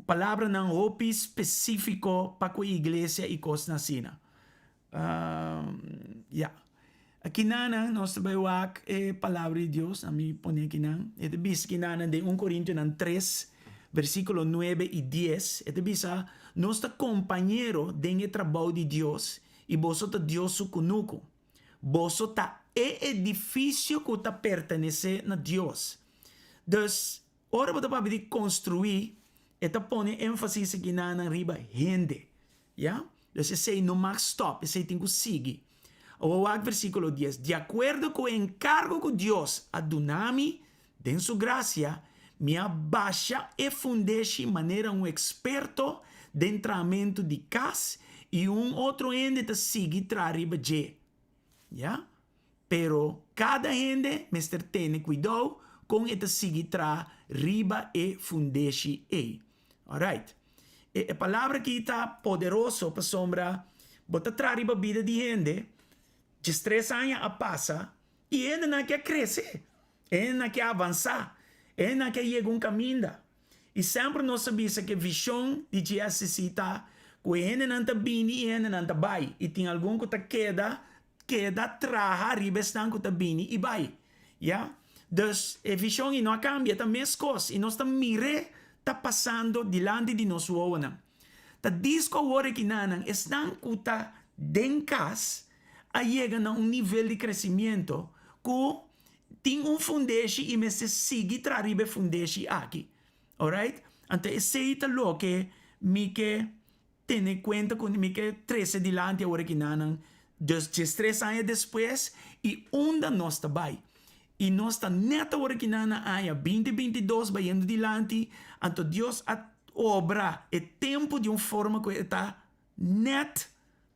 Palavra não é específico para a igreja e coisas assim. Aqui nós trabalhamos a palavra de Deus, a mim põe aqui não. É de bis que de 1 Coríntios 3, versículo 9 e 10. É de bis nosso companheiro de trabalho de Deus e você está Deus conosco. Você está edifício que está pertenece a Deus. Então, ora você pode construir, eta põe ênfase aqui na riba gente. Ja? Então, esse não mag stop, esse tem que seguir. O versículo 10. De acordo com o encargo que Deus a donami, de sua graça, me abaixa e fundeixe maneira experto de entramento de casa e outro ende te sigue tra riba je. Ja? Pero cada ende, Mr. Tene cuidado com te sigue tra riba e fundeixe e. Alright. A palavra que está poderoso para sombra, bota tra riba vida de gente, de 3 anos a passa, e ainda não quer crescer, ainda não quer avançar, ainda não quer chegar um caminho. E sempre nós sabemos que a visão de Jesus está, que ainda não está bem e ainda não está bem. E tem algum que queda traja, riba estão que está bem e bem. Yeah? Então, a visão não cambia, está a mesma coisa. E nós estamos mirando, está passando diante de nós. Está disco agora que não, estão que está dentro casa, chega a nível de crescimento que tem fundeixe e me se sigue traribe fundeixe aqui. Alright? Então, esse é o que me que tem conta com me que 13 dilante agora que não, 3 anos depois e onde nós está bem. E nós está neta agora que não há 2022 vai indo dilante, então Deus a obra é tempo de uma forma que está net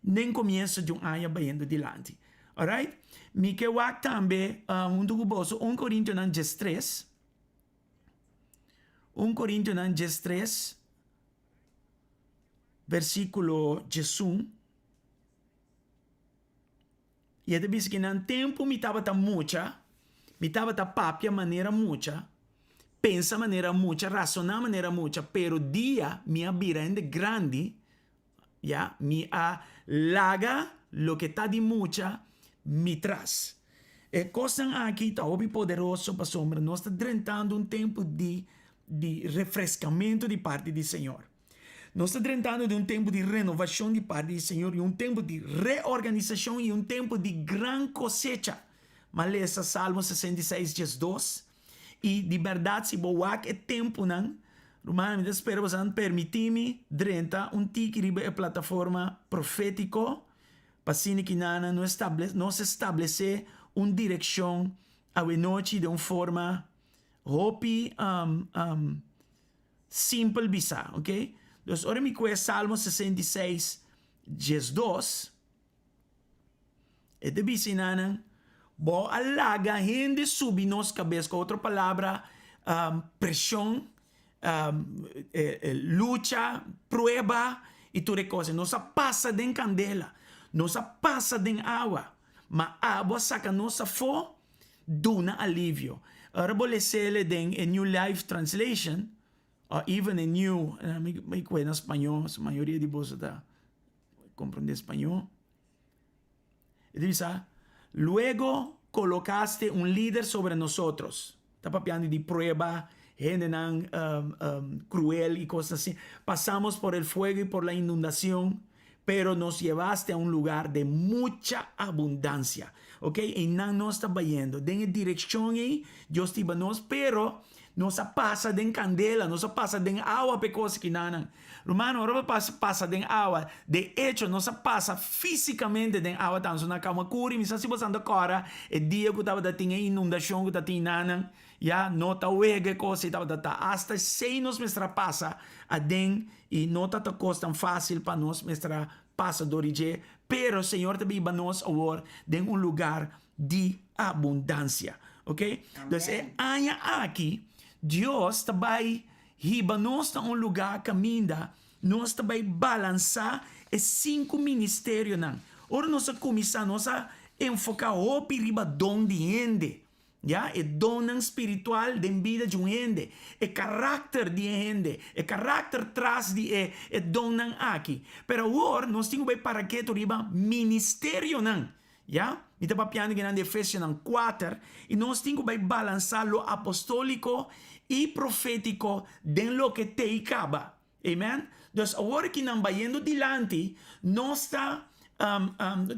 nem começo de ano vai indo dilante. Alright? Me que wak também do bolso 1 Coríntios 3. 1 Coríntios 3, versículo 1. E é de que no tempo me estava ta mucha, me estava ta papia maneira mucha, pensa maneira mucha, razonar maneira mucha, pero dia me abrirende grande, ya, me a laga lo que está de mucha, me traz. E coisa aqui está obi poderoso para sombra, nós está drentando tempo de refrescamento de parte do Senhor. Nós estamos tratando de tempo de renovação de parte do Senhor e tempo de reorganização e tempo de gran cosecha. Mas lê essa Salmo 66, 2. E de verdade, se boak é tempo, não? Romano, me espero que você permitir-me drenta tique riba a plataforma profético para que nós estabelecer uma direção a noite de uma forma hopi simple bisa, ok? Então, ora me conhece Salmo 66, 2. E de bisinana, bo alaga gente subi nos cabeça, com outra palavra, pressão, luta, prueba e tudo coisa. Nossa passa de candela, nossa passa de água, mas a água saca nossa fo, duna alívio. Ora vou ler em New Life Translation, or even in new, may en español, la mayoría de vosotros comprende español. Dice, luego colocaste un líder sobre nosotros. Está papiando de prueba, gente cruel y cosas así. Pasamos por el fuego y por la inundación, pero nos llevaste a un lugar de mucha abundancia. ¿Ok? Y no está yendo. Den dirección ahí, Dios te nos, pero no se pasa de candela, no se pasa de agua pecosa que nanan. Romano, ahora pasa de agua. De hecho, no se pasa físicamente de agua tan na cama curi, misa si pasando agora, el dia que estava tinha inundação que tinha nanan, ya no ta wege cosa estava ta hasta 6 nos mestra passa a den e não tá coisa tão fácil para nós mestra passa dorije, pero Senhor também va nos agora de lugar de abundância, ok? Então, aqui Deus também riba nós a lugar caminha, nós também balançar os 5 ministérios não. Ora nós começar nós a enfocar o riba dom de gente, já? É dom espiritual de vida de um gente, é caráter de gente, é caráter traz de é dom aqui. Pero agora nós temos para que riba ministério não, já? E está papiando que na Efésios 4 e nós temos que balançar o apostólico e profético de lo que te acaba. Amen? Então, agora que não vai indo dilante, nós está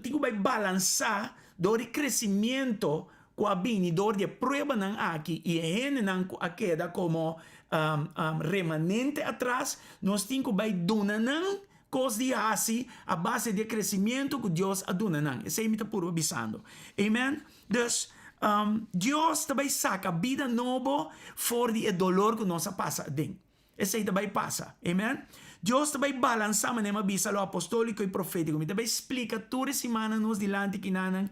temos que balançar do crescimento com a vinidor de prueba não aqui e a gente não queda como remanente atrás, nós temos que donar não coisas de assim, a base de crescimento que Deus aduna não. Esse é o que está avisando. Amen? Então, Deus também saca vida nova fora de dolor que nós passa dentro. Esse aí também passa. Amen? Deus também balança maneira bisa lo apostólico e profético. Me também explica toda semana nos dilante que nanan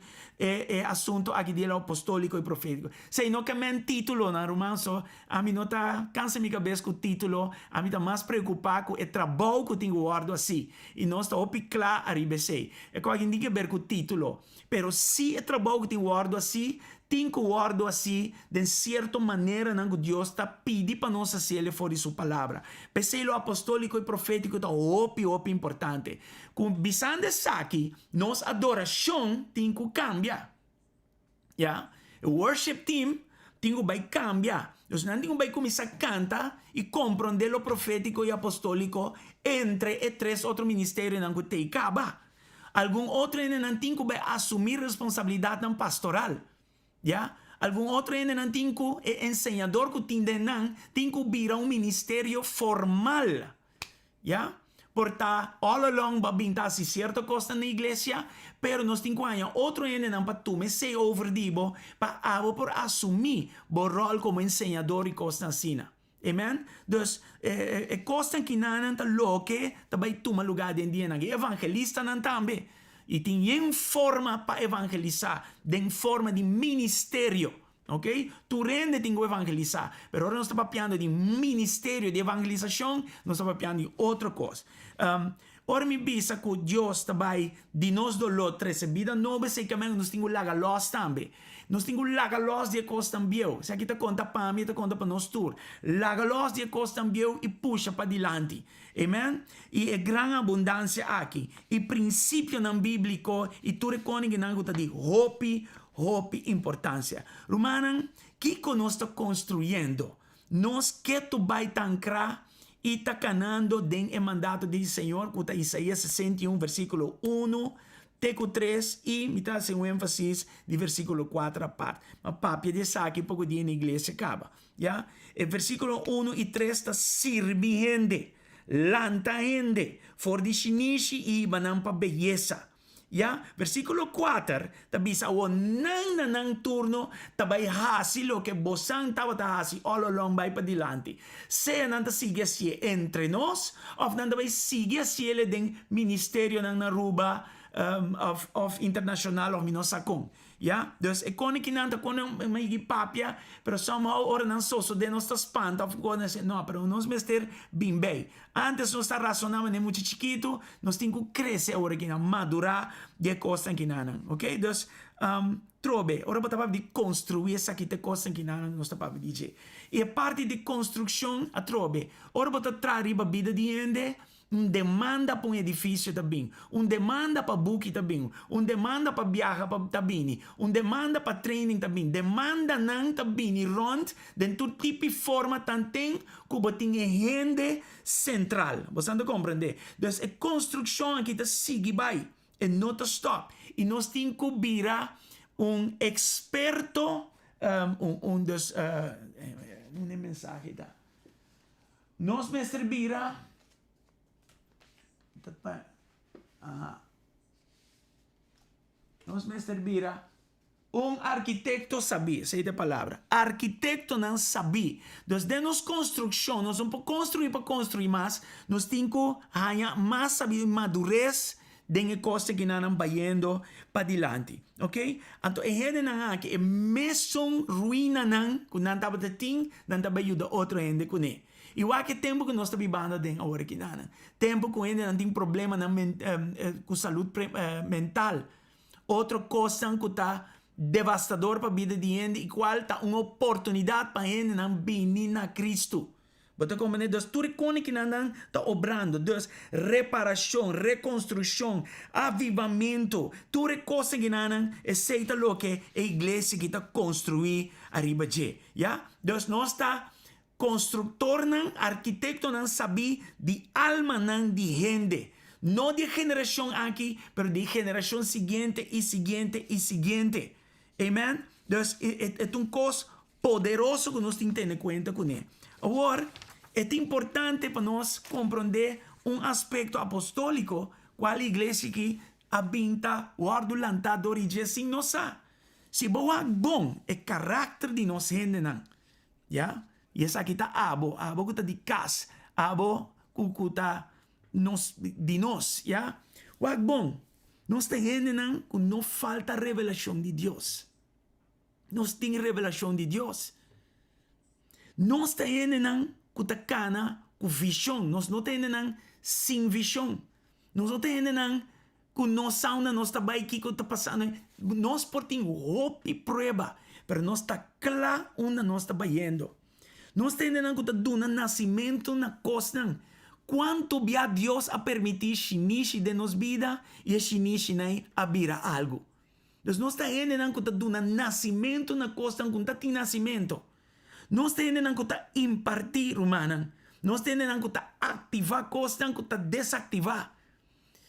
assunto aqui de lo apostólico e profético. Sei não que men título na romanso, a mim não tá cansa minha cabeça com o título, a mim tá mais preocupado com o trabalho que eu tenho guardo assim. E nós tá opiclar a ribesei. É que alguém diga ver com o título. Pero se o trabalho que eu tenho guardo assim, tem que guardo assim, de certa maneira, que Deus está pedindo para nós se ele for de sua palavra. Pensei o apostólico e profético está opi importante. Com visando aqui, nossa adoração tem que cambiar. Yeah? O worship team tem que cambiar. Então, não tem que começar a cantar e compreender o profético e apostólico entre os 3 outros ministérios que tem que acabar. Algum outro não tem que assumir responsabilidade pastoral. Ya, algum outro ainda não tem que ensinador que tem que virar ministério formal, ya? Porta all along babinta si certa coisa na igreja, pero nós temos que outro ainda não para tu me sei overdibo para abo por assumir o rol como ensinador e coisa assim. Amen? Dus coisa que não tá louque, também toma lugar dentro de evangelista não também. E tem forma para evangelizar, de forma de ministério, ok? Tu rende tem que evangelizar, mas agora nós estamos falando de ministério de evangelização, nós estamos falando de outra coisa. Ora mi bisa que Deus também de nós do lot recebida nova sei que nós temos laga los também. Nós temos laga los de costa também. Se aqui tá conta para mim, tá conta para nós tour. Laga los de costa também e puxa para dilante. Amen? E é grande abundância aqui. E princípio não bíblico e tu reconhece que não de hope importância. Romanan, que nós está construindo? Nós que tu vai tancrar e está canando den o mandato do Senhor, que está Isaías 61, versículo 1, Teco 3 e me traz um ênfase de versículo 4 a parte. Mas papi de aqui pouco dia na igreja acaba. Já? E versículo 1 e 3 está servindo, lantando, for de chinichi e banam pa beleza. Ya, versículo 4, tabisa o nang turno, tabay hasi lo que bosan tava hasi all along by pa dilante. Sea nanta sigue si entre nos, of nanta bay sigue si ele den ministerio ng naruba of international of minosakong. Ja, dus ik kon niet aan te kunnen met papia, pero somehow ora não so de nos espanta of quando no, pero nos mester bem bem. Antes nós está razonando nem muito chiquito, nós tem que crescer agora que na madurar de coisa que nanan, ok? Dus trobe, ora para de construir essa que te coisa que nanan nós está para dizer. E a parte de construção a trobe, ora para trazer a vida de gente demanda para edifício também, demanda para book também, demanda para viajar também, demanda para training também, demanda não também rond dentro tipo de forma também que tem gente central. Você não compreende? Então, a construção aqui está sigue vai e não está stop. E nós temos que virar experto, uma mensagem tá. Nós mestre vira Nós mestre vira arquitecto sabia, sei de palavra. Arquitecto não sabia. Então, de nos construção, nós vamos construir mais, nós temos que ganhar mais sabedoria e madurez de coisa que nós estamos indo para adiante. Ok? Então, é gente que é mesmo ruína não, que nós estamos não estamos ajudando outro gente com ele. Igual que tempo que nós estamos vivendo dentro agora que nada. Tempo que ainda não tem problema com saúde mental. Outra coisa que está devastador para a vida de gente, igual está uma oportunidade para gente não vir a Cristo. Você compreende? Então, tudo que não está obrando. Então, reparação, reconstrução, avivamento, tudo coisa que não é aceita o que a igreja que está construir arriba de. Já? Então, nós está construtor não, arquitecto não sabia de alma não de gente. Não de geração aqui, mas de geração seguinte e seguinte e seguinte. Amém? Então, é coisa poderoso que nós temos que ter em conta com ele. Agora, é importante para nós compreender aspecto apostólico, qual a igreja que habita o ardulantado de origem sem nossa. Se boa bom é caráter de nós gente não. Já? E essa aqui está abo que está de casa, abo que está de nós, já? O bom, nós temos que não falta revelação de Deus. Nós temos revelação de Deus. Nós temos que está cana com visão. Nós não temos sem visão. Nós não temos que nós sauna, nós está bem aqui que está passando. Nós portamos hope e prova, mas nós está claro onde nós está indo. Nós temos que dar nascimento na costa. Quanto bia Deus a permitir chinichi de nos vida e a chinichi a vira algo. Então, nós temos que dar nascimento na costa com tem nascimento. Nós temos que impartir, humana. Nós temos que ativar a costa que desativar.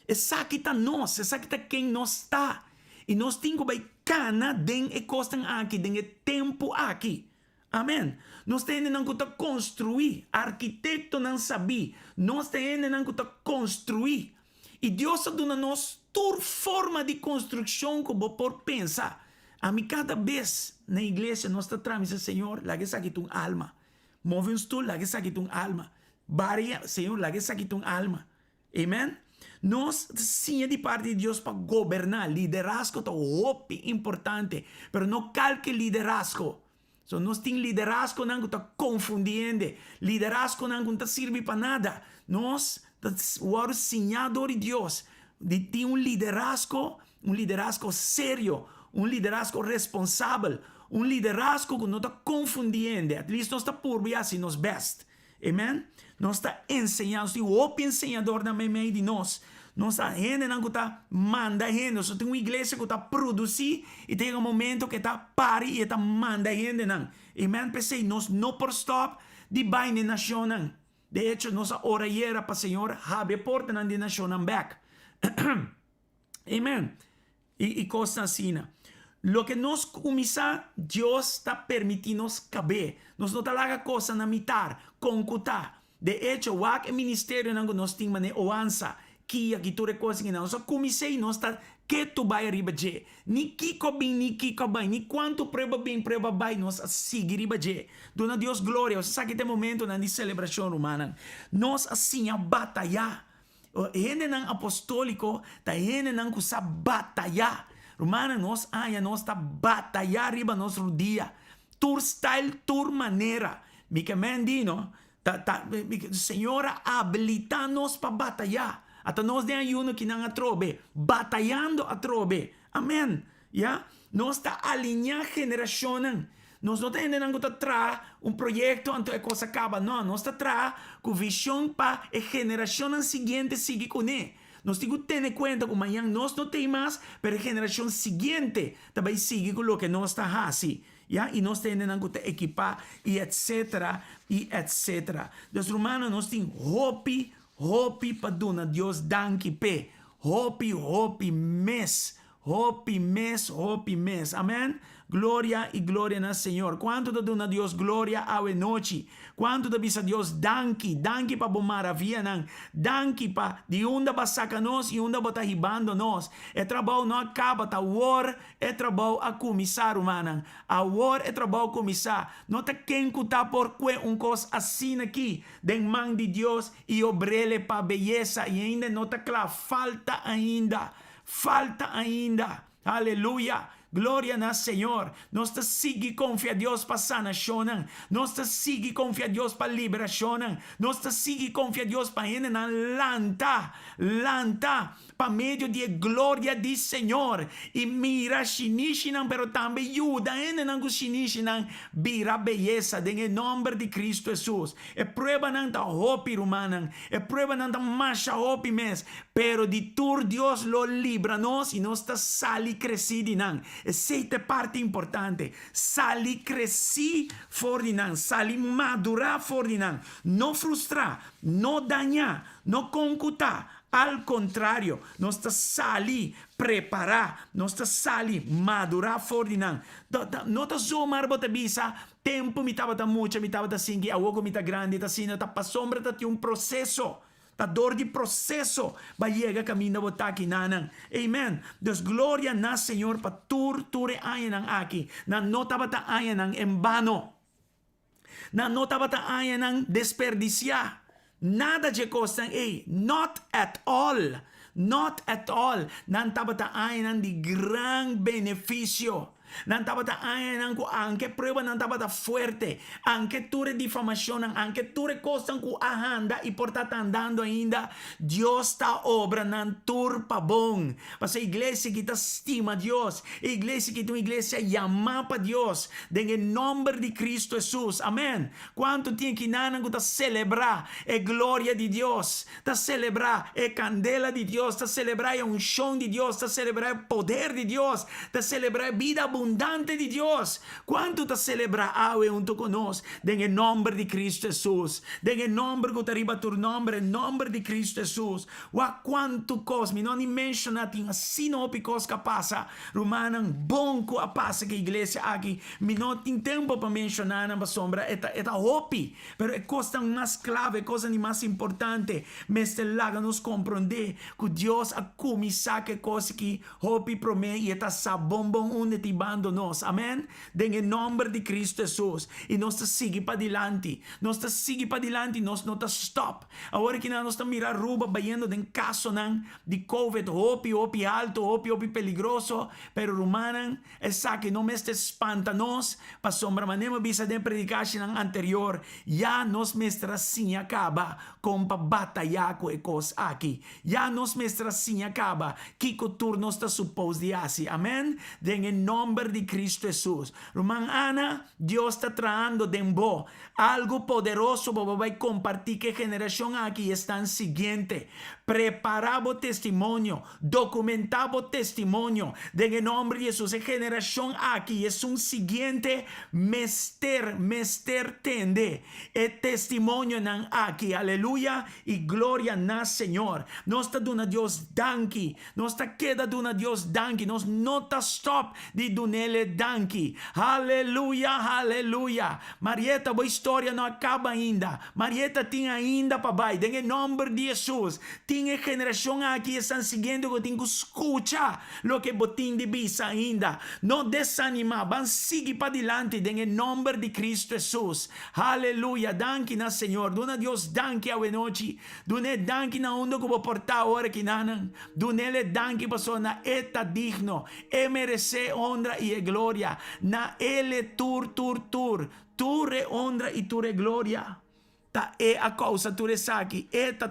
Essa aqui está nós, essa aqui está quem nós está. E nós temos que cana den e costa aqui, den e tempo aqui. Amém. Nós temos que construir. Arquitecto não sabia. Nós temos que construir. E Deus está dando nós toda forma de construção que vou por pensar. A mim cada vez na igreja nós está trazendo, Senhor, lá que está aqui tua alma. Move-nos tu, lá que está aqui tua alma. Varia, Senhor, lá que está aqui tua alma. Amém. Nós sim é de parte de Deus para governar. Liderazgo é importante. Mas não calque liderazgo. So, nós temos liderazgo não está confundindo. Liderazgo não está serve para nada. Nós O senhador de Deus. De um liderazgo sério, um liderazgo responsável, um liderazgo que não está confundindo, at least não está por assim nos best. Amen? Não está ensinando, o ensinador na meio de nós. Não está gente que está mandando, só tem uma igreja que está produzindo e tem um momento que está pari e está mandando. Amen? Pensei, nós não por stop de bem de nação. De hecho, nossa oração para o Senhor abre a porta de nação back. Amen. E coisa assim. Lo que nos começa, Deus está permitindo nos caber. Nós não está coisa na mitad, concutar. De hecho, o ministério que nós temos na oança, que aqui tu coisa que nós comecei, nós está que tu vai arriba de. Ni kiko bem, ni quanto preba bem, preba vai, nós seguir arriba de. Dona Deus glória. Você sabe que tem momento na celebração romana, nós assim a batalhar. Gente não apostólico, tá gente não que sabe batalhar. Romana, nós tá batalhar riba nosso dia. Tur style, tur maneira. Mica mendino, Senhora habilita-nos para batalhar. Até nós de ayuno que não atrobe, batalhando atrobe. Amém. Yeah? Nós está alinhar geração. Nós não estamos atrás projeto antes a coisa acaba. Não, nós estamos atrás com visão para a geração seguinte seguir com ele. Nós temos que ter conta que amanhã nós não temos mais, mas a geração seguinte também sigue com o que nós estamos fazendo. Yeah? E nós temos que equipar, e etc. Dos romanos, nós temos hope para dar Deus danke pe. Hope mes. Amém? Glória e glória no Senhor. Quanto da dona Deus glória a noite. Quanto da bisa Deus danke para bom maravilha não. Danke para de onde vai sacar nós e onde vai estar ribando nós. É trabalho não acaba, tá war é trabalho a começar, humana. A war é trabalho a começar. Não tá quem cuta por que coisa assim aqui, den mão de Deus e obrele para beleza e ainda não tá claro, falta ainda. Aleluia. Glória no Senhor. Nós te sigue confia a Deus para sanação. Nós te sigue confia a Deus para liberação. Nós te sigue confia a Deus para lanta para meio de glória do Senhor. E mira shinishinan, pero também ajuda não shinishinan vira beleza em nome de Cristo Jesus. É prueba não da hope humana, é prueba não da macha hope mes, pero de tur Deus lo libra nós e nós está sali crescidi não. Essa é parte importante. Sali cresci for de não, sali madurar for de não. Não frustrar, não danhar, não concutar. Al contrário, nós está sali preparar, nós está sali madurar for de não. Não está só marbo bisa, tempo me estava muito, me estava singue, a ogo me está grande, tá sino, tá pa sombra tá um processo. Ta dor de processo vai chegar caminho botar aqui nanang. Amen. Deus glória na Senhor para ture ayanang aqui. Na nota bata ayanang em vano. Na nota bata ayanang desperdiciar. Nada de costa, not at all. Not at all. Nan tabata ayanang de gran benefício. Não estava ainda anche prueba não estava forte, anche ture difamação, anche ture coisas que anda e por estar andando ainda, Deus está obra não turpa bom. Mas a igreja que estima Deus, a igreja que tem uma igreja chama para Deus, em nome de Cristo Jesus, amém. Quanto tem que não está celebrar a glória de Deus, está celebrar a candela de Deus, está celebrar a unção de Deus, está celebrar o poder de Deus, está celebrar a vida abundante de Deus. Quanto te celebra junto conosco, em nome de Cristo Jesus, em nome que te arriba tu nome, em nome de Cristo Jesus. Quanto coisa, me não menciona assim não picos que passa, Romana, bom que passa que a igreja aqui, me não tem tempo para mencionar na sombra, é hope, pero é coisa mais clave, coisa mais importante, mas lá nos compreender que Deus a começar que coisa que hope promete e está sabom bom onde te vai desanimando-nos. Amém? Em nome de Cristo Jesus. E nós seguimos para adiante. Nós seguimos para adiante. Nós não stop. Agora que nós estamos mirando ruba, vendo de caso de COVID, opi alto, opi peligroso. Pero rumanan, essa que não me espanta-nos. Para sombra manema bisa de predicação anterior. Já nos mestra sim acaba com pa batalhar com ecos aqui. Já nos mestra sim acaba. Kiko turno está suposto de assim. Amém? Em nome de Cristo Jesus. Román Ana, Deus está traindo dembo algo poderoso para vai compartir que geração aqui estão seguinte. Preparado testemunho, documentado testemunho. Em nome de Jesus, a geração aqui é seguinte mester tende. E testemunho nan aqui. Aleluia e glória na Senhor. Nós está dando a Deus danke. Nós está queda dando a Deus danke. Nós não está stop de donele danke. Aleluia, aleluia. Marieta, boa história não acaba ainda. Marieta tinha ainda para baixo. Em nome de Jesus. Tinha geração aqui estão seguindo que tem que escutar o que botim de bisa ainda. Não desanimar. Van seguir para adiante. Em nome de Cristo Jesus. Aleluia. Danke na Senhor. Dona Deus danke a noite. Dona danke na onda que vou portar hora que nanan. Dona danke pastor na eta digno. E merece honra e glória. Na ele tur. Tur e honra e tur e glória. Ta e a causa tu resaki. Eta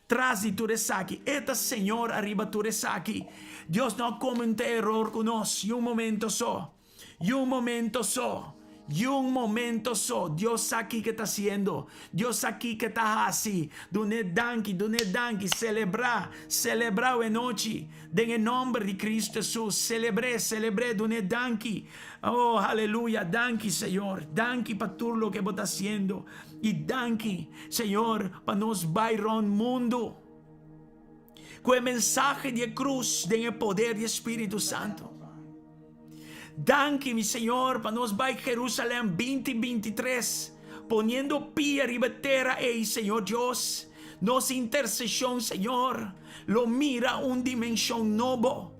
tras de tu resaki. Eta Senhor arriba tu resaki. Deus não comete error conosco. E momento só. E momento só. Y un momento Dios aquí que está haciendo, Dios aquí que está así, dune danki, celebra en noche, en el nombre de Cristo Jesús, celebre, dune danki, oh aleluya, danki Señor, danki para todo lo que vos estás haciendo, y danki Señor para nos bayron mundo, con el mensaje de cruz, en el poder del Espíritu Santo. Danke, mi Señor, para nos vai Jerusalén 2023, poniendo pie arriba terra, Señor Dios, nos intercesión, Señor, lo mira un dimensión nuevo.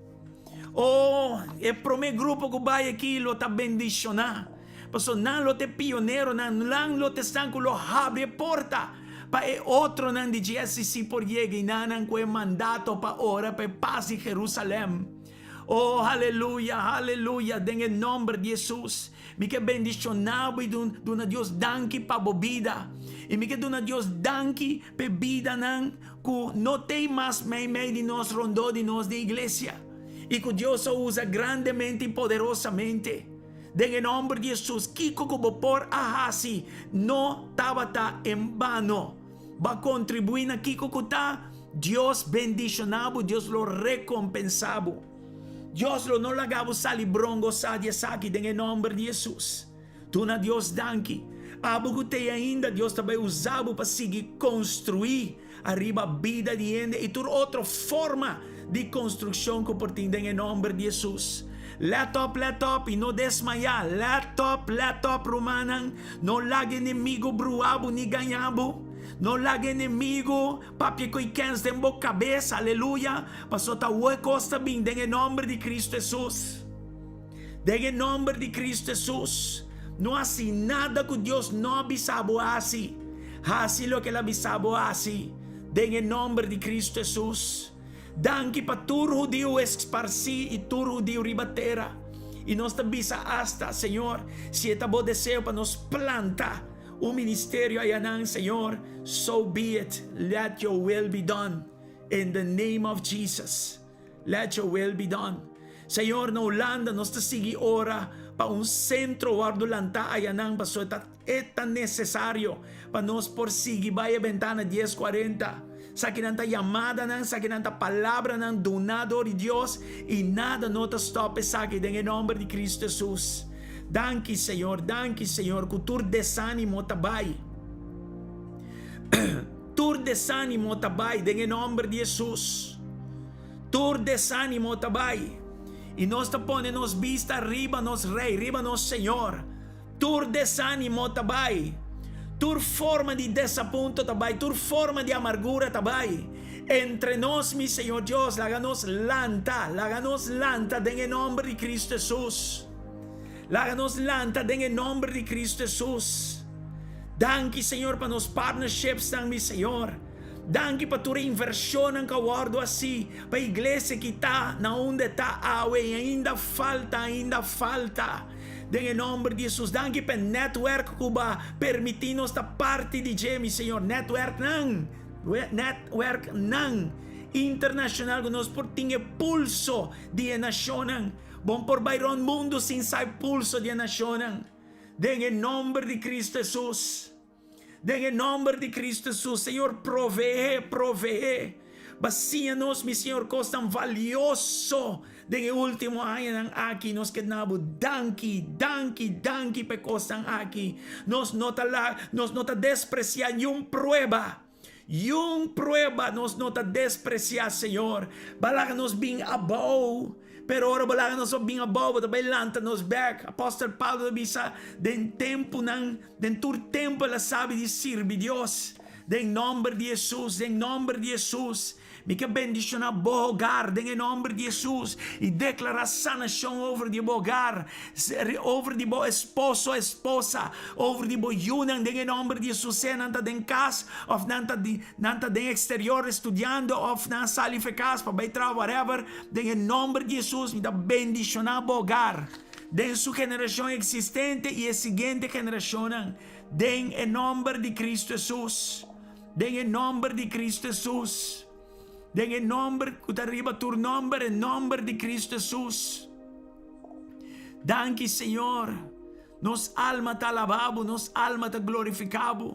Oh, el primer grupo que vai aqui lo está bendicionar. Pastor, nan lo te pionero, nan lo te stanco, lo abre porta. Pa e outro nan di GSC por llegue, nan que mandato pa ora, pa paz em Jerusalém. Oh, aleluia, aleluia, em nome de Jesus. Me que bendicionado e dona Deus danke para a vida. E me que dona Deus danke para a vida que não tem mais meio de nós rondou de nós de igreja. E que Deus usa grandemente e poderosamente. Em nome de Jesus, Kiko que vou pôr a assim, não estava em vano. Va contribuir na Kiko que está, Deus bendicionado, Deus lo recompensado. Dios lo no lagabo sali brongo sadia saki em nome de Jesus. Tu na Deus danke. Abo que te ainda Deus também usado para seguir construir arriba a vida de ende e tur outra forma de construção que por ti em nome de Jesus. Let up e não desmaiar. Let up romanan. Não lague inimigo bruabo ni ganhabo. Não lague inimigo, papi que quens tem boca cabeça, aleluia. Passou ta ue costa bem, em nome de Cristo Jesus. Em nome de Cristo Jesus. Não há assim nada que Deus não avisado assim. Assim lo que ele avisado assim. Em nome de Cristo Jesus. Danke para tur judío esparci e tur judío ribatera. E nós te avisa hasta, Senhor, se é bom desejo para nos plantar o ministério ayanang, Senhor, so be it. Let your will be done. In the name of Jesus. Let your will be done. Senhor, na Holanda, nós te sigue ora para centro guardolanta ayanang, paso é tan necessário para nós por seguir vai a ventana 1040. Sa kinanta llamada sa kinanta palabra donador de Dios e nada não te stoppe sa akin em nome de Cristo Jesus. Danke Senhor, que tur desânimo tabay. Tur desânimo tabay, em nome de Jesus. Tur desânimo tabay. E nós te pone nos vista riba nos rei, riba nos Senhor. Tur desânimo tabay. Tur forma de desapunto tabay, tur forma de amargura tabay. entre nos, mi Señor Dios, láganos lanta en el nombre de Cristo Jesús. Láganos lanta en el nombre de Cristo Jesús. Danke, Senhor, para nos partnerships, mi Senhor. Danke para tua inversão ng kawardo assim, para a igreja que está na onde está awe, ainda falta. Em nome de Jesus, danke para network que vai permitir-nos esta parte de Jamie, Senhor. Network nang internacional que nos por tinha pulso de nação. Bom por Byron mundo sem sai pulso de nação. Em nome de Cristo Jesus. Em nome de Cristo Jesus, Senhor, provee. Bacia-nos, mi Senhor, coisa tão valioso. Den último ano aqui, nos quedamos. Danke, pe coisa aqui. Nos nota despreciar yung prueba. Nos nota despreciar, Senhor. Balaga nos bing above. Pero ora balaga nos bing above, tabay lanta nos back. Apóstol Paulo bisa den tempo ela sabe de servir Deus. Em nome de Jesus. Me que bendicionar bo hogar em nome de Jesus e declarar sanação over de bo hogar, over de bo esposo, esposa, over de bo união em nome de Jesus, seja nanta den casa, of nanta den exterior estudando, of na sala de casa, para baitar whatever, em nome de Jesus, me dá bendicionar bo hogar, den sua geração existente e a seguinte geração, em nome de Cristo Jesus, em nome de Cristo Jesus. En nombre, arriba tu nombre, en nombre de Cristo Jesús. Danke, Señor. Nos alma te alabamos, nos alma te glorificamos.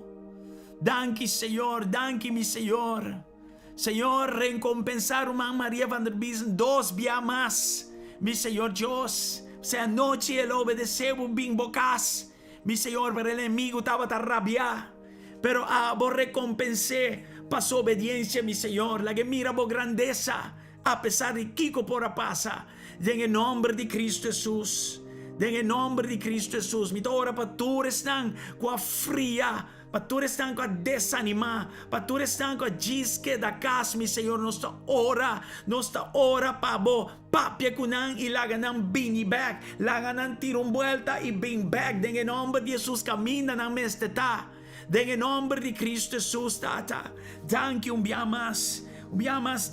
Danke, Señor, danke, mi Señor. Señor, recompensar a María van der Biesen 2 días más. Mi Señor Dios, sea noche el obedecemos bien bocas. Mi Señor, pero el enemigo estaba a rabiar. Pero vos recompensé para su obediencia, mi Señor, la que mira por grandeza, a pesar de Kiko por la pasa, en el nombre de Cristo Jesús, en el nombre de Cristo Jesús, mi ora para tú están con fría, para tú están con desanimar, para tú están con disque da casa, mi Señor, nuestra hora para vos, papia kunan y la ganan bini back, la ganan tiro vuelta y bing back, en el nombre de Jesús, camina na mesteta. En el nombre de Cristo Jesús, Tata. Danke dia más,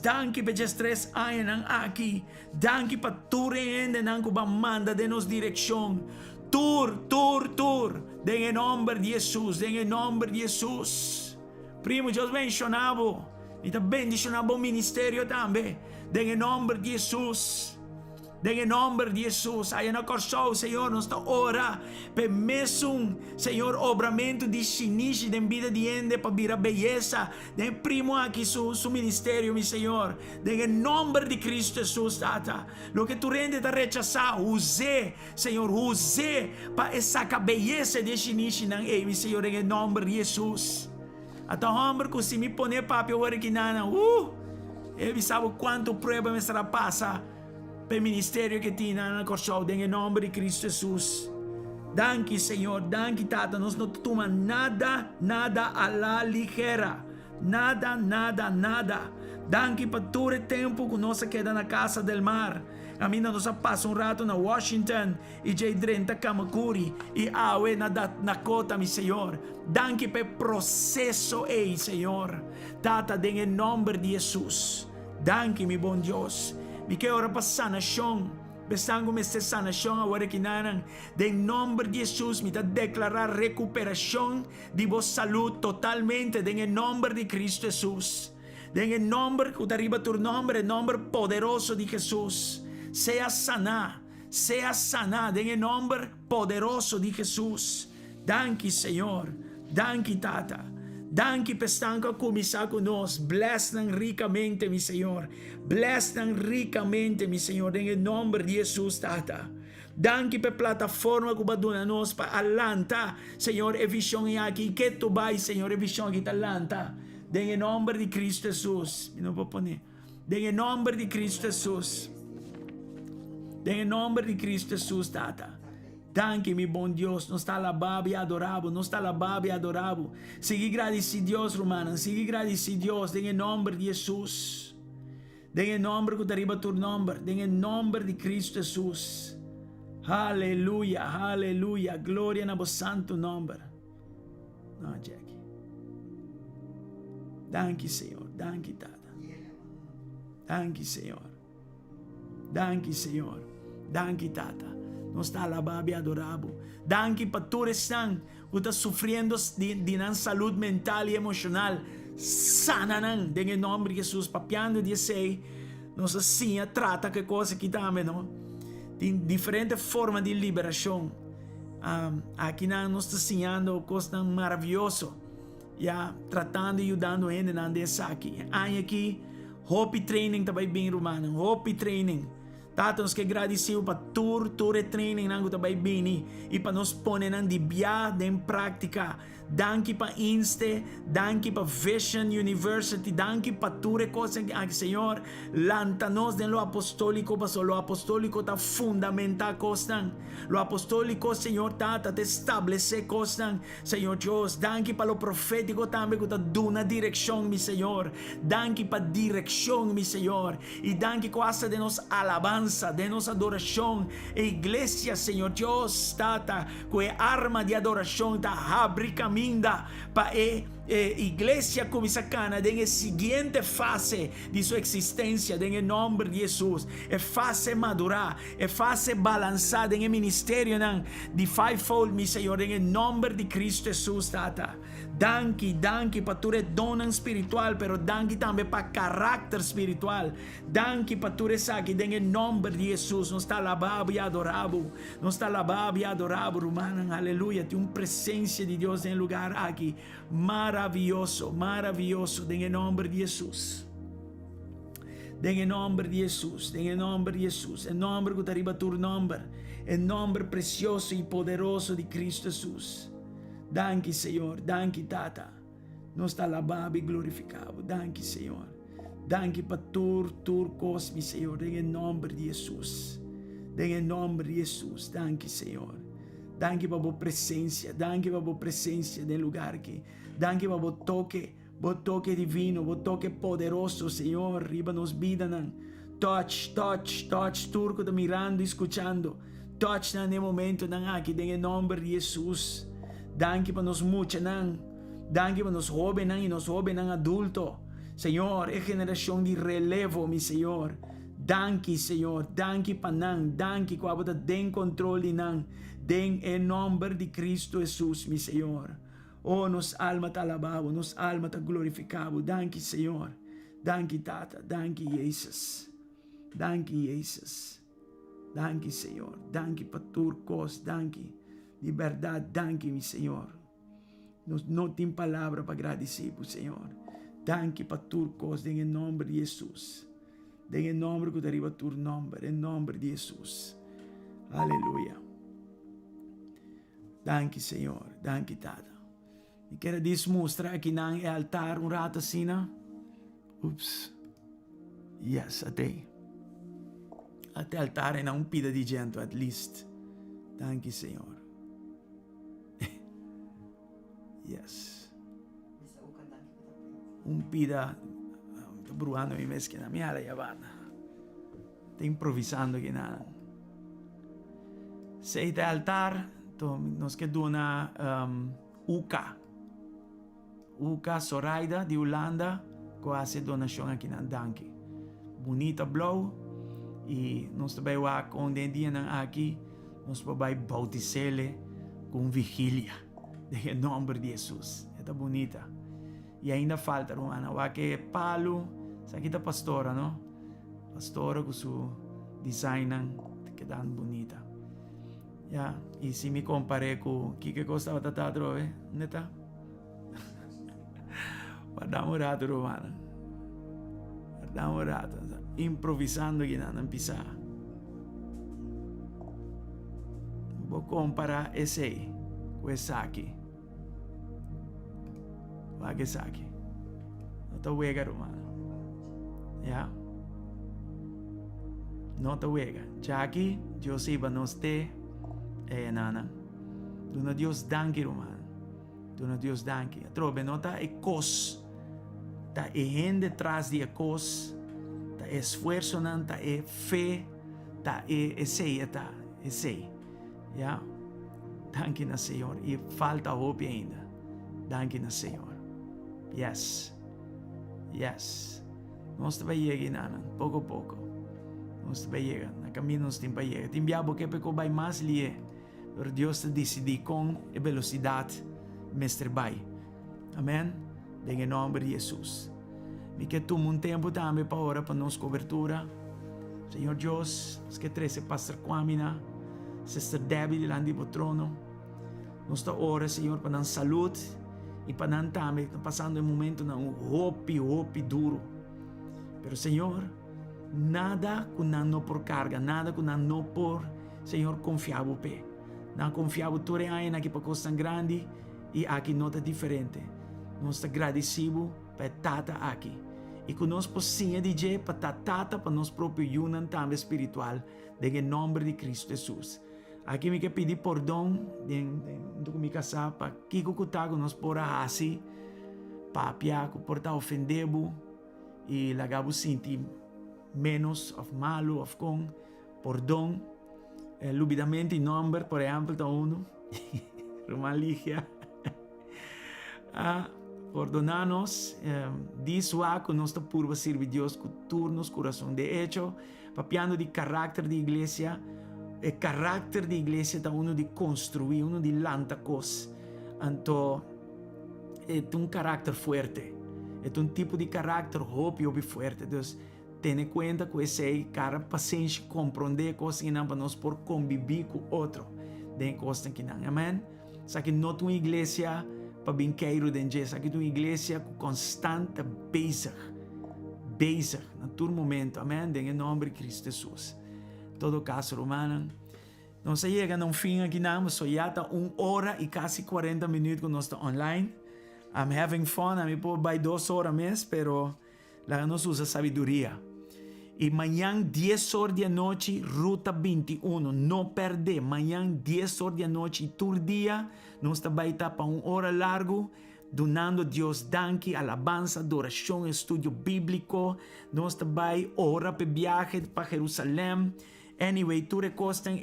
danke para estes 3 anos aqui. Danke para tu reende nang manda de nos dirección. Tur. En el nombre de Jesús, en el nombre de Jesús. Primo, Deus mencionava. E te bendicionava o ministério também. En el nombre de Jesús. En el nombre de Jesus, aí na corção, Senhor, nos está ora, per mesmo, Senhor, obramento de sinistro, de vida de ende, para vir a beleza, de primo aqui su ministério, mi Senhor, en el nombre de Cristo Jesus, Tata, lo que tu rende te rechazar, use, Senhor, para sacar beleza de sinistro, mi Senhor, en el nombre de Jesus. Até homem que se me pone papi, eu vou que nana, ele sabe quanto prueba me será passa. Per ministério que tinha na corção, em nome de Cristo Jesus. Danke, Senhor, danke, Tata. Nós não tomamos nada a la ligera. Nada. Danke para todo o tempo que nós queda na casa del mar. A mim nós passa rato na Washington e já drenta Kamakuri e awe na Dakota, mi Senhor. Danke per processo, Senhor. Tata, em nome de Jesus. Danke, mi bom Deus. Mi que ora para sanação, pensando nessa sanação agora que nanang, em nome de Jesus, me declarar recuperação de vossa saúde totalmente, em nome de Cristo Jesus, em nome que arriba tu nome, nome poderoso de Jesus, seja sanada, em nome poderoso de Jesus. Danke, Senhor, danke, Tata. Danke por estar começar conosco. Bless nang ricamente, mi Senhor. Bless nang ricamente, mi Senhor. Em nome de Jesus, Tata. Danke por plataforma que vai dar nos para Atlanta, Senhor. E visão aqui que tu vai, Senhor. E visão aqui Atlanta. Em nome de Cristo Jesus. Não vou pôr. Em nome de Cristo Jesus. Em nome de Cristo Jesus, Tata. Danke, mi bom Deus. Nós está alabado e adorado. Nós está alabado e adorado. Siga agradecido, Deus, romano. Siga agradecido, Deus. Em nome de Jesus. Em nome que arriba tu nome. Em nome de Cristo Jesus. Aleluia, aleluia. Glória no santo nome. Não, Jackie. Danke, Senhor. Danke, Tata. Danke, Senhor. Danke, Senhor. Danke, Tata. Nós está alabado e adorado. Danke para todos que estão sofrendo de saúde mental e emocional. Sana nan, em nome de Jesus. Papiando de sei, nós assim trata que coisa que também, não? Tem diferentes formas de liberação. Aqui nós estamos ensinando coisas maravilhosas. Tratando e ajudando ele nessa aqui. Aqui, Hope Training também bem, romano. Hope Training. Tatons que agradeceu para tour training nango também bem e para nos pôr de bia em prática. Danke para Inste, danke para Vision University, danke para tudo coisa que Senhor lança-nos de lo apostólico, para lo apostólico está fundamental coisa. Lo apostólico, Senhor, te estabelece coisa. Senhor Deus, danke para lo profético também que está dando direção, mi Senhor. Danke para direção, mi Senhor. E danke coisa de nos alabanza, de nos adoração. E igreja, Senhor Deus, tata, com a arma de adoração, está abre caminho para igreja comisacana em seguinte fase de sua existência em nome de Jesus, fase madurar, fase balançada em ministério de fivefold, mi Senhor, em nome de Cristo Jesus, tata. Danke para tua dona espiritual, pero danke também para caráter espiritual. Danke para tua aqui, em nome de Jesus. Nós está alabado e adorado. Nós está alabado e adorado, romano. Aleluia. Tem uma presença de Deus em lugar aqui. Maravilhoso, maravilhoso, em nome de Jesus. Em nome de Jesus, em nome de Jesus. Em nome que arriba tu nome. Em nome precioso e poderoso de Cristo Jesus. Danke, Senhor. Danke, Tata. Nós está alabado e glorificado. Danke, Senhor. Danke para tur cosme, Senhor. Em nome de Jesus. Em nome de Jesus. Danke, Senhor. Danke para a presença. Danke para a presença no lugar aqui. Danke para o toque divino, o toque poderoso, Senhor. Riba nos vida. Touch. Turco está mirando e escuchando. Touch no momento aqui. Em nome de Jesus. Danke para nos mucha danke para nos jóvenes e nos jóvenes adultos. Senhor, é geração de relevo, mi Senhor. Danke, Senhor. Danke para danke que você tem controle em nome de Cristo Jesus, mi Senhor. Oh, nos alma está alabado, nos alma está glorificado. Danke, Senhor. Danke, Tata. Danke, Jesus. Danke, Jesus. Danke, Senhor. Danke para turcos. Danke. Liberdade, danke, mi Senhor. Não tem palavra para agradecer, Senhor. Danke para turcos, em nome de Jesus. Em nome que arriba tu nome, em nome de Jesus. Aleluia. Danke, Senhor. Danke, Tata. E quero mostrar aqui no altar rato assim, não? Ups. Yes, até altar não pida de gente, at least. Danke, Senhor. Yes. Pida. Estou bruando mi mes que na minha área yabana. Estou improvisando que nada. Se este altar, nos quedou na Uka Zoraida de Holanda, que hace donação aqui na Danke. Bonita blow. E nós também com den dia aqui, nós vamos bautizá-le com vigília. Em nome de Jesus. Está bonita. E ainda falta, romana. Que palo. Essa aqui está pastora, não? Pastora com seu design que dá bonita. E se me comparei com o que gostava de teatro, onde está? Guardamos rato, romana. Guardamos rato. Improvisando aqui na pisar. Vou comparar esse aí com esse aqui. Vai esse aqui. Não está huega, romano. Não está huega. Já aqui, Deus iba nos ter Nana. Dona Dios danki, Roman. Dona Dios danki. Trobe, nota e cos. Ta e gente detrás de cos. Ta esfuerzo nan, ta e fe. Ta e sei, ta e sei. Ja? Danki na Senhor. E falta hope ainda. Danki na Senhor. Yes. Yes. Nós vai chegar, Nana. Pouco a pouco. Nós vai chegar. Na caminho nós tem para chegar. Tem biabo que pecou vai mais lie. Pero Deus te decidi com a velocidade mestre vai. Amém? Em nome de Jesus. Me que tu um tempo também para ora para nossa cobertura. Senhor Deus, os que trece pastor Kwamina, Sister Debbie delante do trono. Nós está ora, Senhor, para nossa saúde e para nós também passando um momento na hope duro. Pero Senhor, nada que não por carga, nada que não por, Senhor, confiável pé. Não confiável tu reais aqui para coisa grande e aqui nota diferente. Nós está agradecido para tata aqui. E que nós possamos dizer para tata para nós próprio união também espiritual, em nome de Cristo Jesus. Aqui me quer pedir perdão do que me casar para que o nós por assim, para piaco, por estar ofendendo e lagabo sentir menos of malo of com perdão. Lubidamente em nome, por exemplo, está uno, Romaligia. Perdonanos, disso que nós estamos por servir Deus com turnos, coração. De hecho, papiando de caráter de igreja, o caráter de igreja está uno de construir, uno de lançar coisas. Então, é um caráter forte, é um tipo de caráter hope forte. Então, tenha em conta que esse cara paciente compreender coisas que não para nós por conviver com outro, de coisas que não. Amém? Só que não é uma igreja para brinquedo de gente, aqui é uma igreja constante, bezig, na todo momento, amém, em nome de Cristo Jesus. Em todo caso, Romana, nós chegamos a um fim aqui, não, só já está 1 hora e quase 40 minutos que nós estamos online. I'm having fun, eu vou by 2 horas mês, pero lá nós usa sabedoria. E amanhã, 10 horas da noite, Ruta 21. Não perder. Amanhã, 10 horas da noite, todo dia, nós também está para 1 hora largo, donando a Deus danke, alabança, adoração, estudo bíblico. Nós também ora para viagem para Jerusalém. Anyway, tu recostem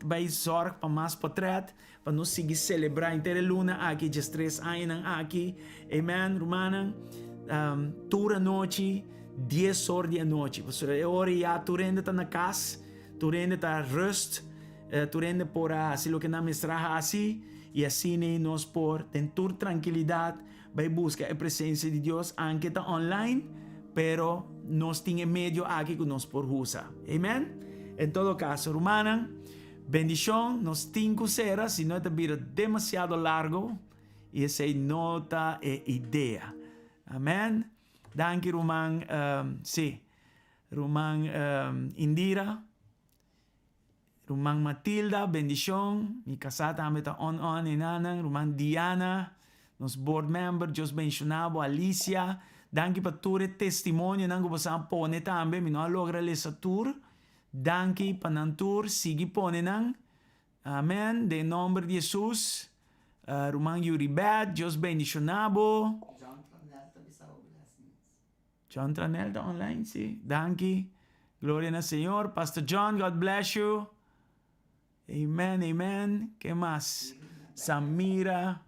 vai zorg para mais portret, para nós seguir celebrar inteira luna aqui, de 3 anos aqui. Amen, Romana. Toda noite, 10 horas da noite. Você ora já, tu rende na casa, tu rende a rust, tu rende por assim o que não me estraga assim, e assim nós por ter tranquilidade, vai buscar a presença de Deus, aunque está online, pero nós temos meio aqui que nós por usar. Amen? Em todo caso, Romana, bendição, nós temos será, se não está vira demasiado largo, e essa nota é ideia. Amen? Danke, Roman, Roman Indira, Roman Matilda, bendición. Mi casata também está on e nanan. Roman Diana, nos board member, Deus mencionado, Alicia. Danke para tu testemunho, nango você pone também, mi não logra essa tour. Danke para nan tour, sigi pone nan. Amen, de nome de Jesus. Roman Yuribet, Deus bendicionado. John Tranel está online, sí. Danke. Gloria al Señor. Pastor John, God bless you. Amen, amen. ¿Qué más? Samira.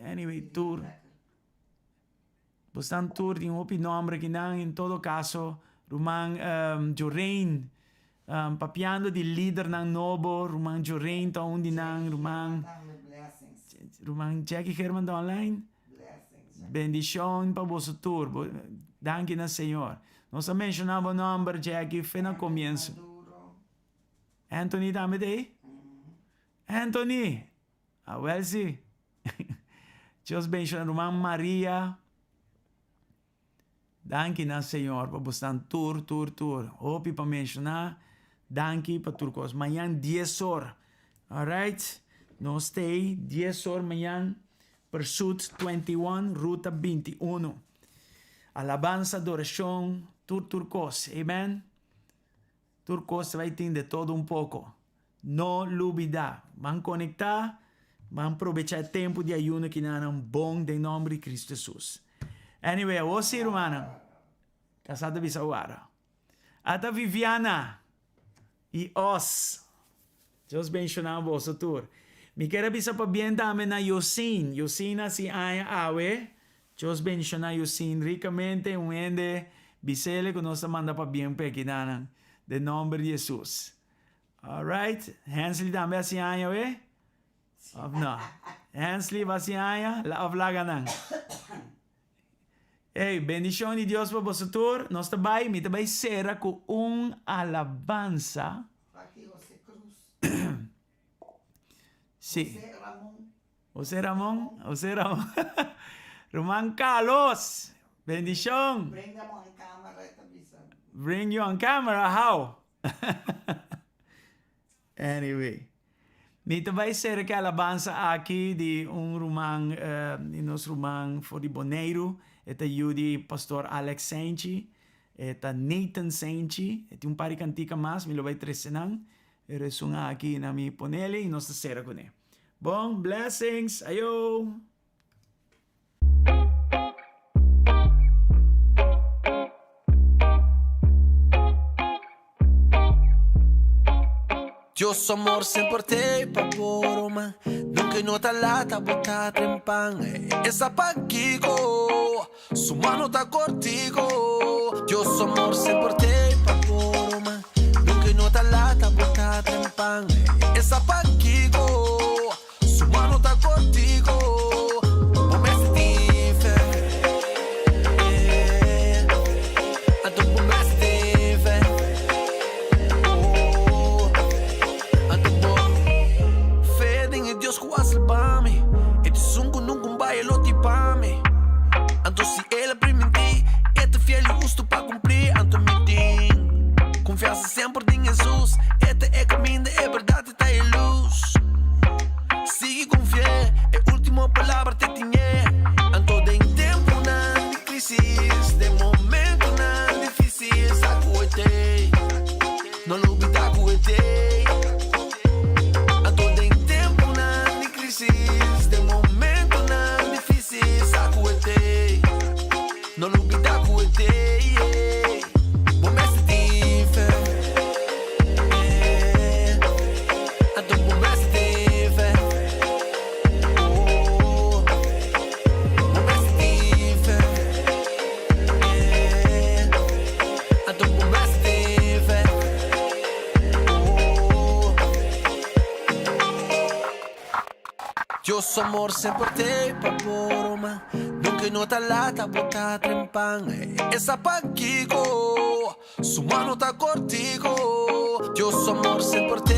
Anyway, tour. Bustan tour, tem outro nome que não, em todo caso. Roman Jorain. Papiando de líder ng Nobo. Roman Jorain, taon din ng Roman. Roman Jackie Herman está online. Bendição para vosso tour. Danke na Senhor. Nós mencionamos o nome, Jackie, foi no começo. Anthony também aí? Anthony! Well, sim. Deus bendicionar, irmã Maria. Danke na Senhor para você tour. Hope para mencionar. Danke para turcos. Amanhã 10 horas. Alright? Nós stay 10 horas amanhã. Pursuit 21, Ruta 21. Alabanza, adoração, turcos. Amen? Turcos vai ter de todo pouco. No olvidar. Van conectar, van aprovechar tempo de ayuno que não bom em nome de Cristo Jesus. Anyway, você, irmã, casada bisauara. Ata Viviana e os. Deus bendicione a você tour. Me quero bisa pa bien também na Yosin. Yosin assim aia awe. Deus bendicione a Yosin ricamente. Um ende bisele que nós manda pa bien pequenanan. De nome de Jesus. Alright. Hansley também assim aia we? Of no. Hansley va assim aia. La of laganan. Hey, bendición de Dios para vosotros. Nós também, me também será com alabanza. Aqui, José Cruz. Sí. José Ramón. José Ramón. Román Carlos. Bendición. Bring them on camera, Tabisa. Bring you on camera. How? Anyway. Me também será que alabanza aqui de Román, nosso Román for de Boneiro. Eta Judy Pastor Alex Senchi, eta Nathan Senchi, et par de cantica mais, me lo vai tresenan, resuna aqui na mi ponele e nós será com ele. Bom, blessings, ayo! Dios su amor se porté pa' Boroma. Nunca nota lata botada en pan. Esa pa' Kiko, su mano está cortico. Dios su amor se porté pa' Boroma. Nunca nota lata botada en pan. Esa pa' Kiko, su mano está cortico. Confiança sempre em Jesus. Este é caminho, é verdade, está em luz. Sigue com fé, é a última palavra que tinha. Ando em tempo não de crise, de momento não difícil. Sacuete, não olvida cuete. Ando em tempo não de crise, de momento não difícil. Sacuete, não olvida cuete. Dios su amor se porté pa' Boroma. Nunca nota lata botada en pan. Esa pa' Kiko, su mano está cortico. Dios su amor se porté